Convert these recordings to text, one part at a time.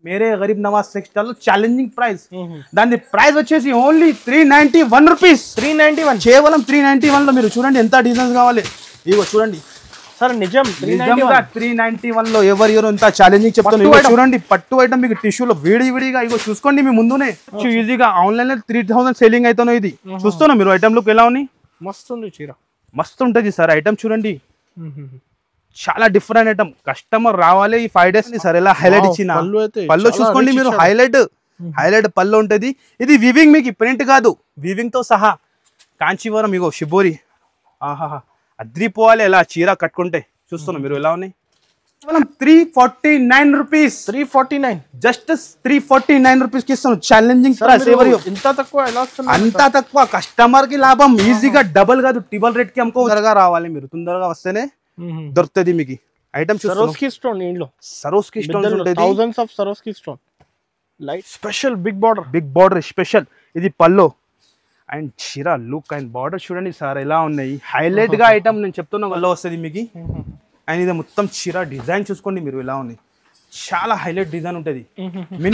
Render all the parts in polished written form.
मेरे गरीब Nawaz टेक्सటైల్ challenging price దాని ప్రైస్ వచ్చేసి ఓన్లీ 391 రూపీస్ 391 కేవలం 391 లో మీరు చూడండి ఎంత డిజైన్స్ కావాలి ఇగో చూడండి సార్ నిజం 391 లో ఎవరు ఎంత ఛాలెంజింగ్ చెప్తాను ఇగో చూడండి పట్టు ఐటమ్ మీకు టిష్యూలో విడిగా ఇగో చూసుకోండి మీ ముందునే ఈజీగా ఆన్లైన్ లో 3000 సెల్లింగ్ అవుతానో ఇది చూస్తున్నా మీరు ఐటమ్ లుక్ ఎలా ఉంది మస్తు ఉంది చీర మస్తు ఉంటది సార్ ఐటమ్ చూడండి చాలా డిఫరెంట్ ఐటమ్ కస్టమర్ రావాలి ఈ 5 డేస్ సార్ ఎలా హైలైట్ ఇచ్చిన పళ్ళు చూసుకోండి మీరు హైలైట్ పళ్ళు ఉంటది ఇది వివింగ్ మీకు ప్రింట్ కాదు వివింగ్ తో సహా కాంచీవరం ఇగో షిబోరి ఆహాహా అద్రిపోవాలి ఎలా చీర కట్టుకుంటే చూస్తున్నా మీరు ఎలా ఉన్నాయి కేవలం 349 రూపీస్ 349 జస్ట్ 349 రూపీస్ కి ఇస్తాను ఛాలెంజింగ్ ప్రైస్ ఇంత తక్కువ ఎలా వస్తుంది అంత తక్కువ కస్టమర్ కి లాభం ఈజీగా డబుల్ కాదు ట్రిపుల్ రేట్ కి అమ్ముకో త్వరగా రావాలి మీరు తొందరగా వస్తేనే దొరుకుతుంది మీకు ఐటమ్ సరోస్కి స్టోన్ ఇంట్లో సరోస్కి స్టోన్ ఉంటుంది thousands of Swarovski stone light special big border special ఇది పల్లో అండ్ చీర లుక్ అండ్ బార్డర్ చూడండి సార్ ఎలా ఉన్నాయి హైలైట్ గా ఐటమ్ నేను చెప్తున్నా వల్ల వస్తుంది మీకు అండ్ ఇది మొత్తం చీర డిజైన్ చూసుకోండి మీరు ఎలా ఉన్నాయి చాలా హైలైట్ డిజైన్ ఉంటుంది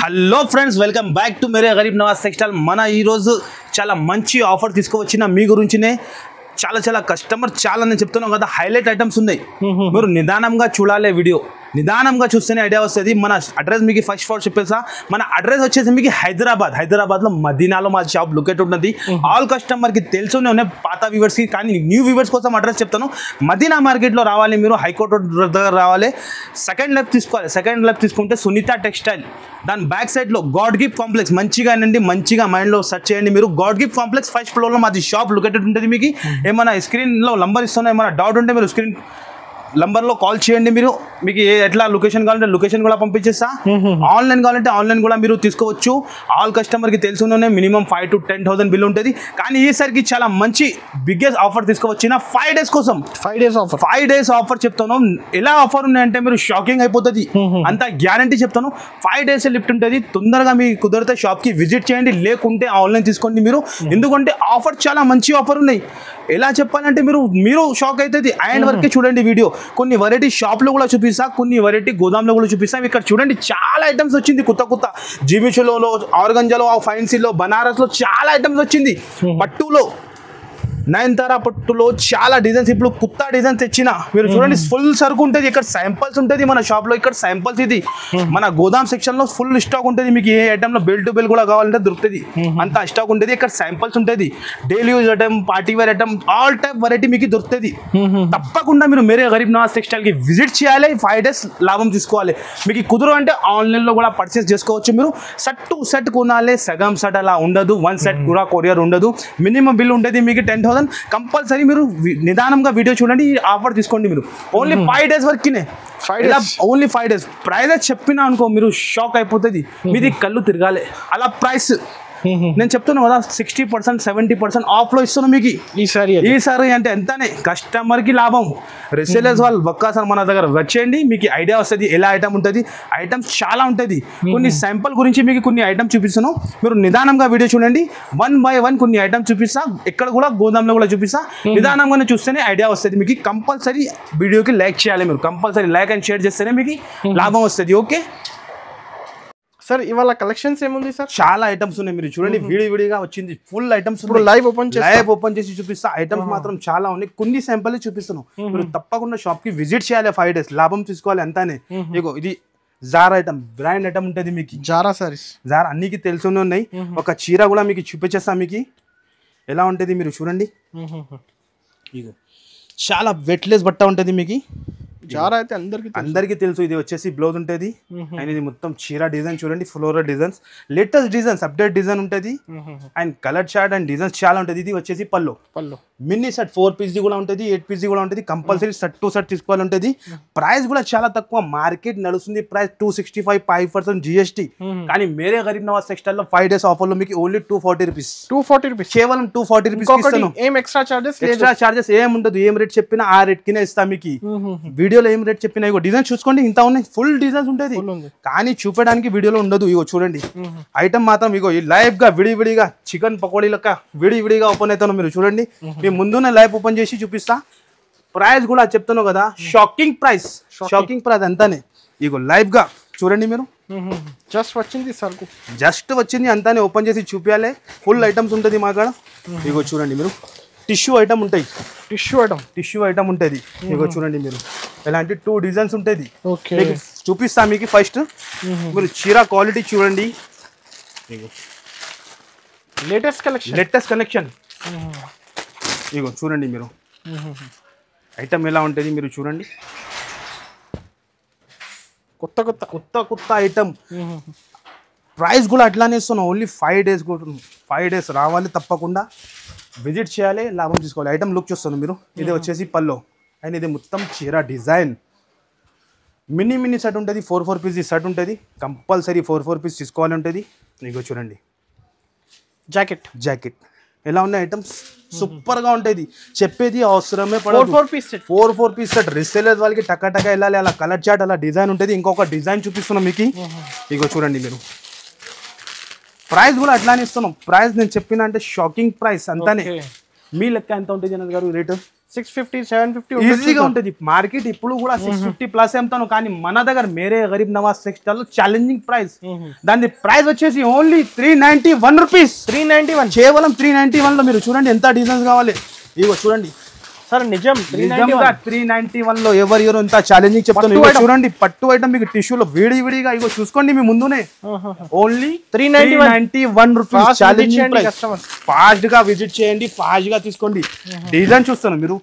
hello friends welcome back to Mere Garib Nawaz textile మన ఈ రోజు చాలా మంచి ఆఫర్ తీసుకువచ్చిన మీ గురించినే చాలా కస్టమర్ చాలా నేను చెప్తున్నాను కదా హైలైట్ ఐటమ్స్ ఉన్నాయి మీరు నిదానంగా చూడాలి వీడియో నిదానంగా చూస్తేనే ఐడియా వస్తుంది మన అడ్రస్ మీకు ఫస్ట్ ఫోర్ చెప్పేసా మన అడ్రస్ వచ్చేసి మీకు హైదరాబాద్ లో మదీనాలో మా షాప్ లొకేట్ ఉంటుంది ఆల్ కస్టమర్ కి తెలుసునే ఉన్నాయి పాత వ్యూవర్స్ కి కానీ న్యూ వ్యూవర్స్ కోసం అడ్రస్ చెప్తాను మదీనా మార్కెట్ లో రావాలి మీరు హైకోర్టు దగ్గర రావాలి సెకండ్ లెఫ్ట్ తీసుకోవాలి సెకండ్ లెఫ్ట్ తీసుకుంటే సునీత టెక్స్టైల్ దాని బ్యాక్ సైడ్ లో గాడ్ గిఫ్ట్ కాంప్లెక్స్ మంచిగా మైండ్ లో సెర్చ్ చేయండి మీరు God gift complex first floor లో మాది షాప్ లొకేటెడ్ ఉంటుంది మీకు ఏమైనా స్క్రీన్ లో నంబర్ ఇస్తున్నా ఏమైనా డౌట్ ఉంటే మీరు స్క్రీన్ నంబర్లో కాల్ చేయండి మీరు మీకు ఎట్లా లొకేషన్ కావాలంటే లొకేషన్ కూడా పంపించేస్తా ఆన్లైన్ కావాలంటే ఆన్లైన్ కూడా మీరు తీసుకోవచ్చు ఆల్ కస్టమర్కి తెలుసునే మినిమం 5 to 10,000 బిల్ ఉంటుంది కానీ ఈసారికి చాలా మంచి బిగ్గెస్ట్ ఆఫర్ తీసుకువచ్చిన 5 డేస్ కోసం 5 డేస్ ఆఫర్ చెప్తాను ఎలా ఆఫర్ ఉన్నాయంటే మీరు షాకింగ్ అయిపోతుంది అంత గ్యారంటీ చెప్తాను 5 డేస్ లిఫ్ట్ ఉంటుంది తొందరగా మీకు కుదిరితే షాప్కి విజిట్ చేయండి లేకుంటే ఆన్లైన్ తీసుకోండి మీరు ఎందుకంటే ఆఫర్ చాలా మంచి ఆఫర్ ఉన్నాయి ఎలా చెప్పాలంటే మీరు షాక్ అవుతుంది అండ్ వరకే చూడండి వీడియో కొన్ని వెరైటీ షాప్లో కూడా చూపిస్తా కొన్ని వెరైటీ గోదాంలో కూడా చూపిస్తాం ఇక్కడ చూడండి చాలా ఐటమ్స్ వచ్చింది కొత్త జీబిషులో ఆర్గంజాలో ఫైన్సీలో బనారస్లో చాలా ఐటమ్స్ వచ్చింది పట్టులో నయనతార పట్టులో చాలా డిజైన్స్ ఇప్పుడు కొత్త డిజైన్స్ తెచ్చిన మీరు చూడండి ఫుల్ సరుకు ఉంటుంది ఇక్కడ శాంపుల్స్ ఉంటుంది మన షాప్లో ఇక్కడ శాంపుల్స్ ఇది మన గోదాం సెక్షన్లో ఫుల్ స్టాక్ ఉంటుంది మీకు ఏ ఐటమ్లో బెల్ టు బెల్ కూడా కావాలంటే దొరుకుతుంది అంత స్టాక్ ఉంటుంది ఇక్కడ శాంపుల్స్ ఉంటుంది daily use item party wear item all type variety మీకు దొరుకుతుంది తప్పకుండా మీరు మేరే గరీబ్ నవాజ్ టెక్స్టైల్కి విజిట్ చేయాలి 5 డేస్ లాభం తీసుకోవాలి మీకు కుదురు అంటే ఆన్లైన్లో కూడా పర్చేస్ చేసుకోవచ్చు మీరు సెట్ కొనాలి సగం సెట్ అలా ఉండదు 1 సెట్ కూడా కొరియర్ ఉండదు మినిమం బిల్ ఉంటుంది మీకు 10,000 కంపల్సరీ మీరు నిదానంగా వీడియో చూడండి ఆఫర్ తీసుకోండి మీరు ఓన్లీ 5 డేస్ వరకునే ఓన్లీ 5 డేస్ ప్రైస్ చెప్పినా అనుకో మీరు షాక్ అయిపోతుంది మీది కళ్ళు తిరగాలి అలా ప్రైస్ నేను చెప్తున్నా కదా 60% 70% ఆఫ్ లో ఇస్తున్నాను మీకు ఈసారి అంటే ఎంతనే కస్టమర్ కి లాభం రిసేలర్స్ వాళ్ళు ఒక్కసారి మన దగ్గర వచ్చేయండి మీకు ఐడియా వస్తుంది ఎలా ఐటమ్ ఉంటుంది ఐటమ్స్ చాలా ఉంటుంది కొన్ని శాంపుల్ గురించి మీకు కొన్ని ఐటమ్స్ చూపిస్తాను మీరు నిదానంగా వీడియో చూడండి 1 by 1 కొన్ని ఐటమ్స్ చూపిస్తా ఇక్కడ కూడా గోదాంలో కూడా చూపిస్తా నిదానంగానే చూస్తేనే ఐడియా వస్తుంది మీకు కంపల్సరీ వీడియోకి లైక్ చేయాలి మీరు కంపల్సరీ లైక్ అండ్ షేర్ చేస్తేనే మీకు లాభం వస్తుంది ఓకే సార్ ఇవాళ కలెక్షన్స్ ఏముంది సార్ చాలా ఐటమ్స్ ఉన్నాయి మీరు చూడండి విడిగా వచ్చింది ఫుల్ ఐటమ్స్ లైవ్ ఓపెన్ చేసి చూపిస్తా ఐటమ్స్ మాత్రం చాలా ఉన్నాయి కొన్ని శాంపుల్ చూపిస్తాను మీరు తప్పకుండా షాప్ కి విజిట్ చేయాలి 5 డేస్ లాభం తీసుకోవాలి అంతానే ఇగో ఇది జారా ఐటమ్ బ్రాండ్ ఐటమ్ ఉంటుంది మీకు జారా సారీస్ జారా అన్నికి తెలుసునే ఉన్నాయి ఒక చీర కూడా మీకు చూపించేస్తా మీకు ఎలా ఉంటుంది మీరు చూడండి ఇగో చాలా వెట్లెస్ బట్ట ఉంటుంది మీకు జారా అయితే అందరికి తెలుసు ఇది వచ్చేసి బ్లౌజ్ ఉంటుంది అండ్ ఇది మొత్తం చీర డిజైన్ చూడండి floral designs latest designs update design ఉంటుంది and colour chart and designs చాలా ఉంటుంది ఇది వచ్చేసి పల్లో మినీ సెట్ 4 పీస్ కూడా ఉంటుంది 8 పీస్ కూడా ఉంటుంది కంపల్సరీ సెట్ టు సెట్ తీసుకోవాలి ఉంటుంది ప్రైస్ కూడా చాలా తక్కువ మార్కెట్ నడుస్తుంది ప్రైస్ 265 5% GST కానీ మేరే గరీబ్ నవాజ్ టెక్స్టైల్ లో 5 డేస్ ఆఫర్ లో మీకు ఓన్లీ 240 రూపీస్ కేవలం 240 రూపీస్ ఇస్తాను ఏం ఎక్స్ట్రా చార్జెస్ ఏం ఉండదు ఏం రేట్ చెప్పినా ఆ రేట్ కినే ఇస్తా మీకు వీడియోలో ఏం రేట్ చెప్పినా ఇగో డిజైన్ చూసుకోండి ఇంత ఉన్నాయి ఫుల్ డిజైన్స్ ఉంటుంది కానీ చూపడానికి వీడియోలో ఉండదు ఇగో చూడండి ఐటమ్ మాత్రం ఇగో లైవ్ గా విడిగా చికెన్ పకోడీ లెక్క విడిగా ఓపెన్ అవుతాను మీరు చూడండి మీ ముందునే లైవ్ ఓపెన్ చేసి చూపిస్తా ప్రైస్ కూడా చెప్తాను కదా షాకింగ్ ప్రైస్ అంతానే ఇగో లైవ్ గా చూడండి మీరు జస్ట్ వచ్చింది సరుకు. జస్ట్ వచ్చింది అంతానే ఓపెన్ చేసి చూపించాలి. ఫుల్ ఐటమ్స్ ఉంటుంది మా కాడ. ఇగో చూడండి మీరు, టిష్యూ ఐటమ్ ఉంటాయి. టిష్యూ ఐటమ్ ఉంటుంది. ఇగో చూడండి మీరు, ఇలాంటి 2 డిజైన్స్ ఉంటుంది. ఓకే, మీకు చూపిస్తా. మీకు ఫస్ట్ మీరు చీర క్వాలిటీ చూడండి. ఇగో లేటెస్ట్ కలెక్షన్. ఇగో చూడండి మీరు, ఐటమ్ ఎలా ఉంటుంది మీరు చూడండి. కొత్త ఐటమ్. ప్రైస్ కూడా అట్లానే ఇస్తున్నాం. ఓన్లీ 5 days కూడా. 5 days రావాలి, తప్పకుండా విజిట్ చేయాలి, లాభం తీసుకోవాలి. ఐటమ్ లుక్ చూస్తున్నాను మీరు. ఇది వచ్చేసి పల్లో అండ్ ఇది మొత్తం చీర డిజైన్. మినీ సెట్ ఉంటుంది. 4 పీస్ సెట్ ఉంటుంది. కంపల్సరీ 4 పీస్ తీసుకోవాలి ఉంటుంది. ఇగో చూడండి, జాకెట్ ఎలా ఉన్నాయి ఐటమ్స్. సూపర్గా ఉంటుంది. చెప్పేది అవసరమే పడదు. 4 పీస్ సెట్ రీసేలర్ వాళ్ళకి టకా వెళ్ళాలి. అలా కలర్ చాట్ అలా డిజైన్ ఉంటుంది. ఇంకొక డిజైన్ చూపిస్తున్నాం మీకు. ఇగో చూడండి మీరు, ప్రైస్ కూడా అట్లానే ఇస్తున్నాం. ప్రైస్ నేను చెప్పిన అంటే షాకింగ్ ప్రైస్ అంతానే. మీ లెక్క ఎంత ఉంటుంది జనరల్ గారు రేటు? 650, 750 ఈజీగా ఉంటుంది. మార్కెట్ ఇప్పుడు కూడా 650+ అమ్ముతాను, కానీ మన దగ్గర Mere Garib Nawaz textile challenging price. దాని ప్రైస్ వచ్చేసి ఓన్లీ 391 రూపీస్. 391, కేవలం 391 లో మీరు చూడండి ఎంత డిజైన్స్ కావాలి. ఇగో చూడండి సార్, నిజం 391 లో ఎవరు ఎంత ఛాలెంజింగ్ చెప్తాను. ఇగో చూడండి, పట్టు ఐటమ్ మీకు టిష్యూలో విడిగా. ఇగో చూసుకోండి మీ ముందునే. Only 391 rupees challenging price. Fast గా విజిట్ చేయండి, ఫాస్ట్ గా తీసుకోండి. డిజైన్ చూస్తాను మీరు,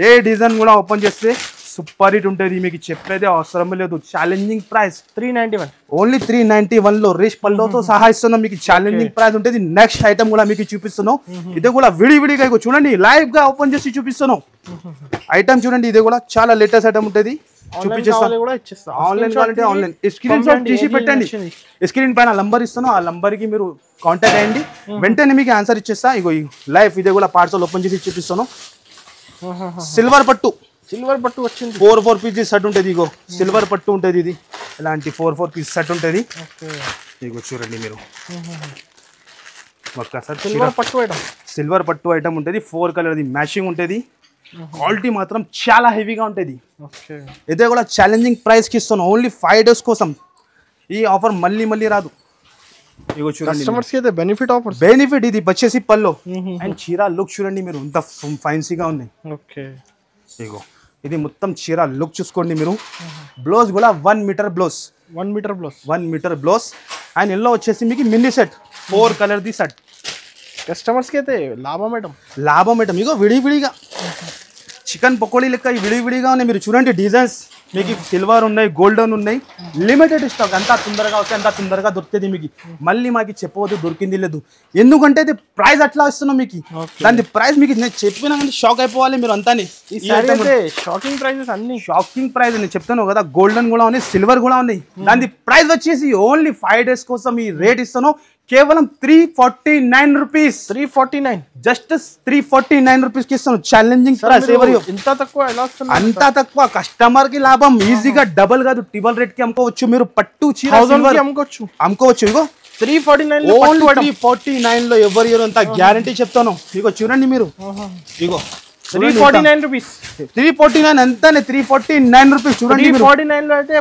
ఏ డిజైన్ కూడా ఓపెన్ చేస్తే సూపర్ హిట్ ఉంటుంది. మీకు చెప్పేదే అవసరం లేదు. ఛాలెంజింగ్ ప్రైస్ 391, ఓన్లీ 391 లో రేష్ పల్లోతో సహా ఇస్తున్నాం. మీకు ఛాలెంజింగ్ ప్రైస్ ఉంటుంది. నెక్స్ట్ ఐటమ్ కూడా మీకు చూపిస్తున్నాం. ఇది కూడా విడిగా ఇగో చూడండి, లైవ్ గా ఓపెన్ చేసి చూపిస్తున్నాం. ఐటమ్ చూడండి, ఇది కూడా చాలా లేటెస్ట్ ఐటమ్ ఉంటుంది. చూపించేస్తాం. ఆన్లైన్ కావాలంటే ఆన్లైన్ స్క్రీన్ షాట్ తీసి పెట్టండి. స్క్రీన్ పైన నంబర్ ఇస్తాను, ఆ నంబర్ కి మీరు కాంటాక్ట్ అయ్యండి. వెంటనే మీకు ఆన్సర్ ఇచ్చేస్తా. ఇగో లైవ్ ఇది కూడా పార్సల్ ఓపెన్ చేసి చూపిస్తాను. సిల్వర్ పట్టు వచ్చింది. 4 పీస్ సెట్ ఉంటుంది. ఇగో సిల్వర్ పట్టు ఉంటుంది. ఇది ఇలాంటి 4 పీస్ సెట్ ఉంటుంది. ఇగో చూడండి మీరు, ఒక్కసారి సిల్వర్ పట్టు ఐటమ్ ఉంటుంది. 4 కలర్ది మ్యాచింగ్ ఉంటుంది. క్వాలిటీ మాత్రం చాలా హెవీగా ఉంటుంది. ఇదే కూడా ఛాలెంజింగ్ ప్రైస్కి ఇస్తాను. ఓన్లీ 5 days కోసం. ఈ ఆఫర్ మళ్ళీ రాదు. ఇగో చూడండి, బెనిఫిట్ ఇది వచ్చేసి పల్లో. అండ్ చీర లుక్ చూడండి మీరు, ఎంత ఫైన్సీగా ఉన్నాయి. ఇగో ఇది మొత్తం చీర లుక్ చూసుకోండి మీరు. బ్లౌజ్ కూడా 1 meter blouse. 1 meter blouse. And yellow వచ్చేసి మీకు మినీ సెట్ 4 కలర్ది సెట్. కస్టమర్స్కి అయితే లాభం మేడం. ఇగో విడిగా చికెన్ పకోడీ లెక్క విడిగా ఉన్నాయి. మీరు చూడండి డిజైన్స్. మీకు సిల్వర్ ఉన్నాయి, గోల్డెన్ ఉన్నాయి. Limited stock. అంతా తొందరగా వస్తే అంతా తొందరగా దొరుకుతుంది మీకు. మళ్ళీ మాకు చెప్పవద్దు దొరికింది లేదు, ఎందుకంటే ఇది ప్రైస్ అట్లా ఇస్తున్నాం మీకు. దాని ప్రైస్ మీకు నేను చెప్పినా కానీ షాక్ అయిపోవాలి మీరు అంతానే. షాకింగ్ ప్రైజెస్ అన్ని షాకింగ్ ప్రైస్ నేను చెప్తాను కదా. గోల్డెన్ కూడా ఉన్నాయి, సిల్వర్ కూడా ఉన్నాయి. దాని ప్రైస్ వచ్చేసి ఓన్లీ 5 days కోసం ఈ రేట్ ఇస్తాను. కేవలం 349 రూపీస్. 349, జస్ట్ 349 రూపీస్ కి ఇస్తాను. Challenging price. ఇంత తక్కువ ఎలా వస్తుంది? అంత తక్కువ కస్టమర్ కి లాభం. ఈజీగా డబల్ కాదు, ట్రిపుల్ రేట్ కి అమ్ముకోవచ్చు. మీరు పట్టు చీర అమ్ముకోవచ్చు. ఇగో 349 లో ఎవరు అంత గ్యారంటీ చెప్తాను. ఇగో చూడండి మీరు, ఇగో 349 రూపీస్. 349 అంతానే. 349 రూపీస్ చూడండి. 349 లో అయితే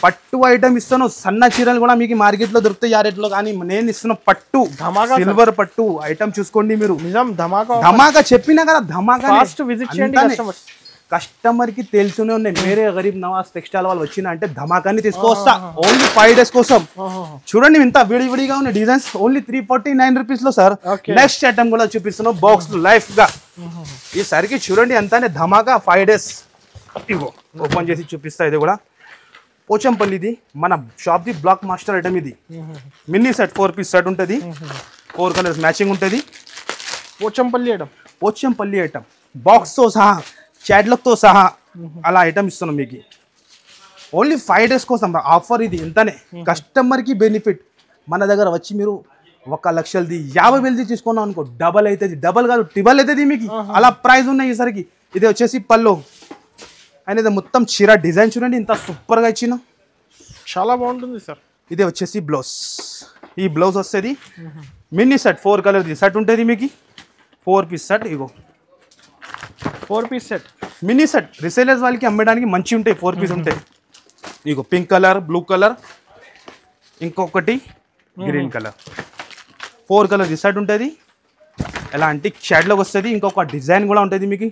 పట్టు ఐటమ్ ఇస్తాను. సన్న చీరలు కూడా మీకు మార్కెట్ లో దొరుకుతాయి ఆ రేట్ లో, కానీ నేను ఇస్తున్న పట్టు సిల్వర్ పట్టు ఐటమ్ చూసుకోండి మీరు. నిజం ధమాకా చెప్పినా కదా, ధమాకా. ఫాస్ట్ విజిట్ చేయండి. కస్టమర్ కి తెలుసునే ఉన్నాయి. మేరే గరీబ్ నవాజ్ టెక్స్టైల్ వాళ్ళు వచ్చిన అంటే ధమాకాన్ని తీసుకొస్తా. ఓన్లీ 5 days కోసం. చూడండి ఇంత విడిగా ఉన్న డిజైన్స్. ఓన్లీ 349 రూపీస్ లో సార్. నెక్స్ట్ ఐటమ్ కూడా చూపిస్తున్నాం బాక్స్ లైఫ్ గా. ఈసారికి చూడండి అంతానే ధమాకా. 5 days. ఇగో ఓపెన్ చేసి చూపిస్తా. ఇది కూడా పోచంపల్లిది, మన shop the black master item. ఇది మినీ సెట్ 4 పీస్ సెట్ ఉంటుంది. 4 కలర్స్ మ్యాచింగ్ ఉంటుంది. పోచంపల్లి ఐటమ్ బాక్స్ తో సహా, చాట్లతో సహా అలా ఐటమ్ ఇస్తున్నాం మీకు. ఓన్లీ 5 days కోసం ఆఫర్ ఇది. ఎంతనే కస్టమర్కి బెనిఫిట్. మన దగ్గర వచ్చి మీరు 1,00,000ది 50,000ది తీసుకున్నాం అనుకో, డబల్ అవుతుంది. డబల్ కాదు, ట్రిబల్ అవుతుంది మీకు. అలా ప్రైస్ ఉన్నాయి ఈసరికి. ఇది వచ్చేసి పల్లో. అండ్ ఇది మొత్తం చీర డిజైన్ చూడండి ఇంత సూపర్గా ఇచ్చిన. చాలా బాగుంటుంది సార్. ఇది వచ్చేసి బ్లౌజ్. ఈ బ్లౌజ్ వస్తుంది మినీ సెట్ 4 కలర్ది సెట్ ఉంటుంది మీకు. 4 పీస్ సెట్. ఇగో 4 piece set mini set. Resellers వాళ్ళకి అమ్మడానికి మంచి ఉంటాయి. 4 పీస్ ఉంటాయి. ఇగో పింక్ కలర్, బ్లూ కలర్, ఇంకొకటి గ్రీన్ కలర్, 4 కలర్ ఈ సెట్ ఉంటుంది. ఎలాంటి షాడ్లోకి వస్తుంది. ఇంకొక డిజైన్ కూడా ఉంటుంది మీకు.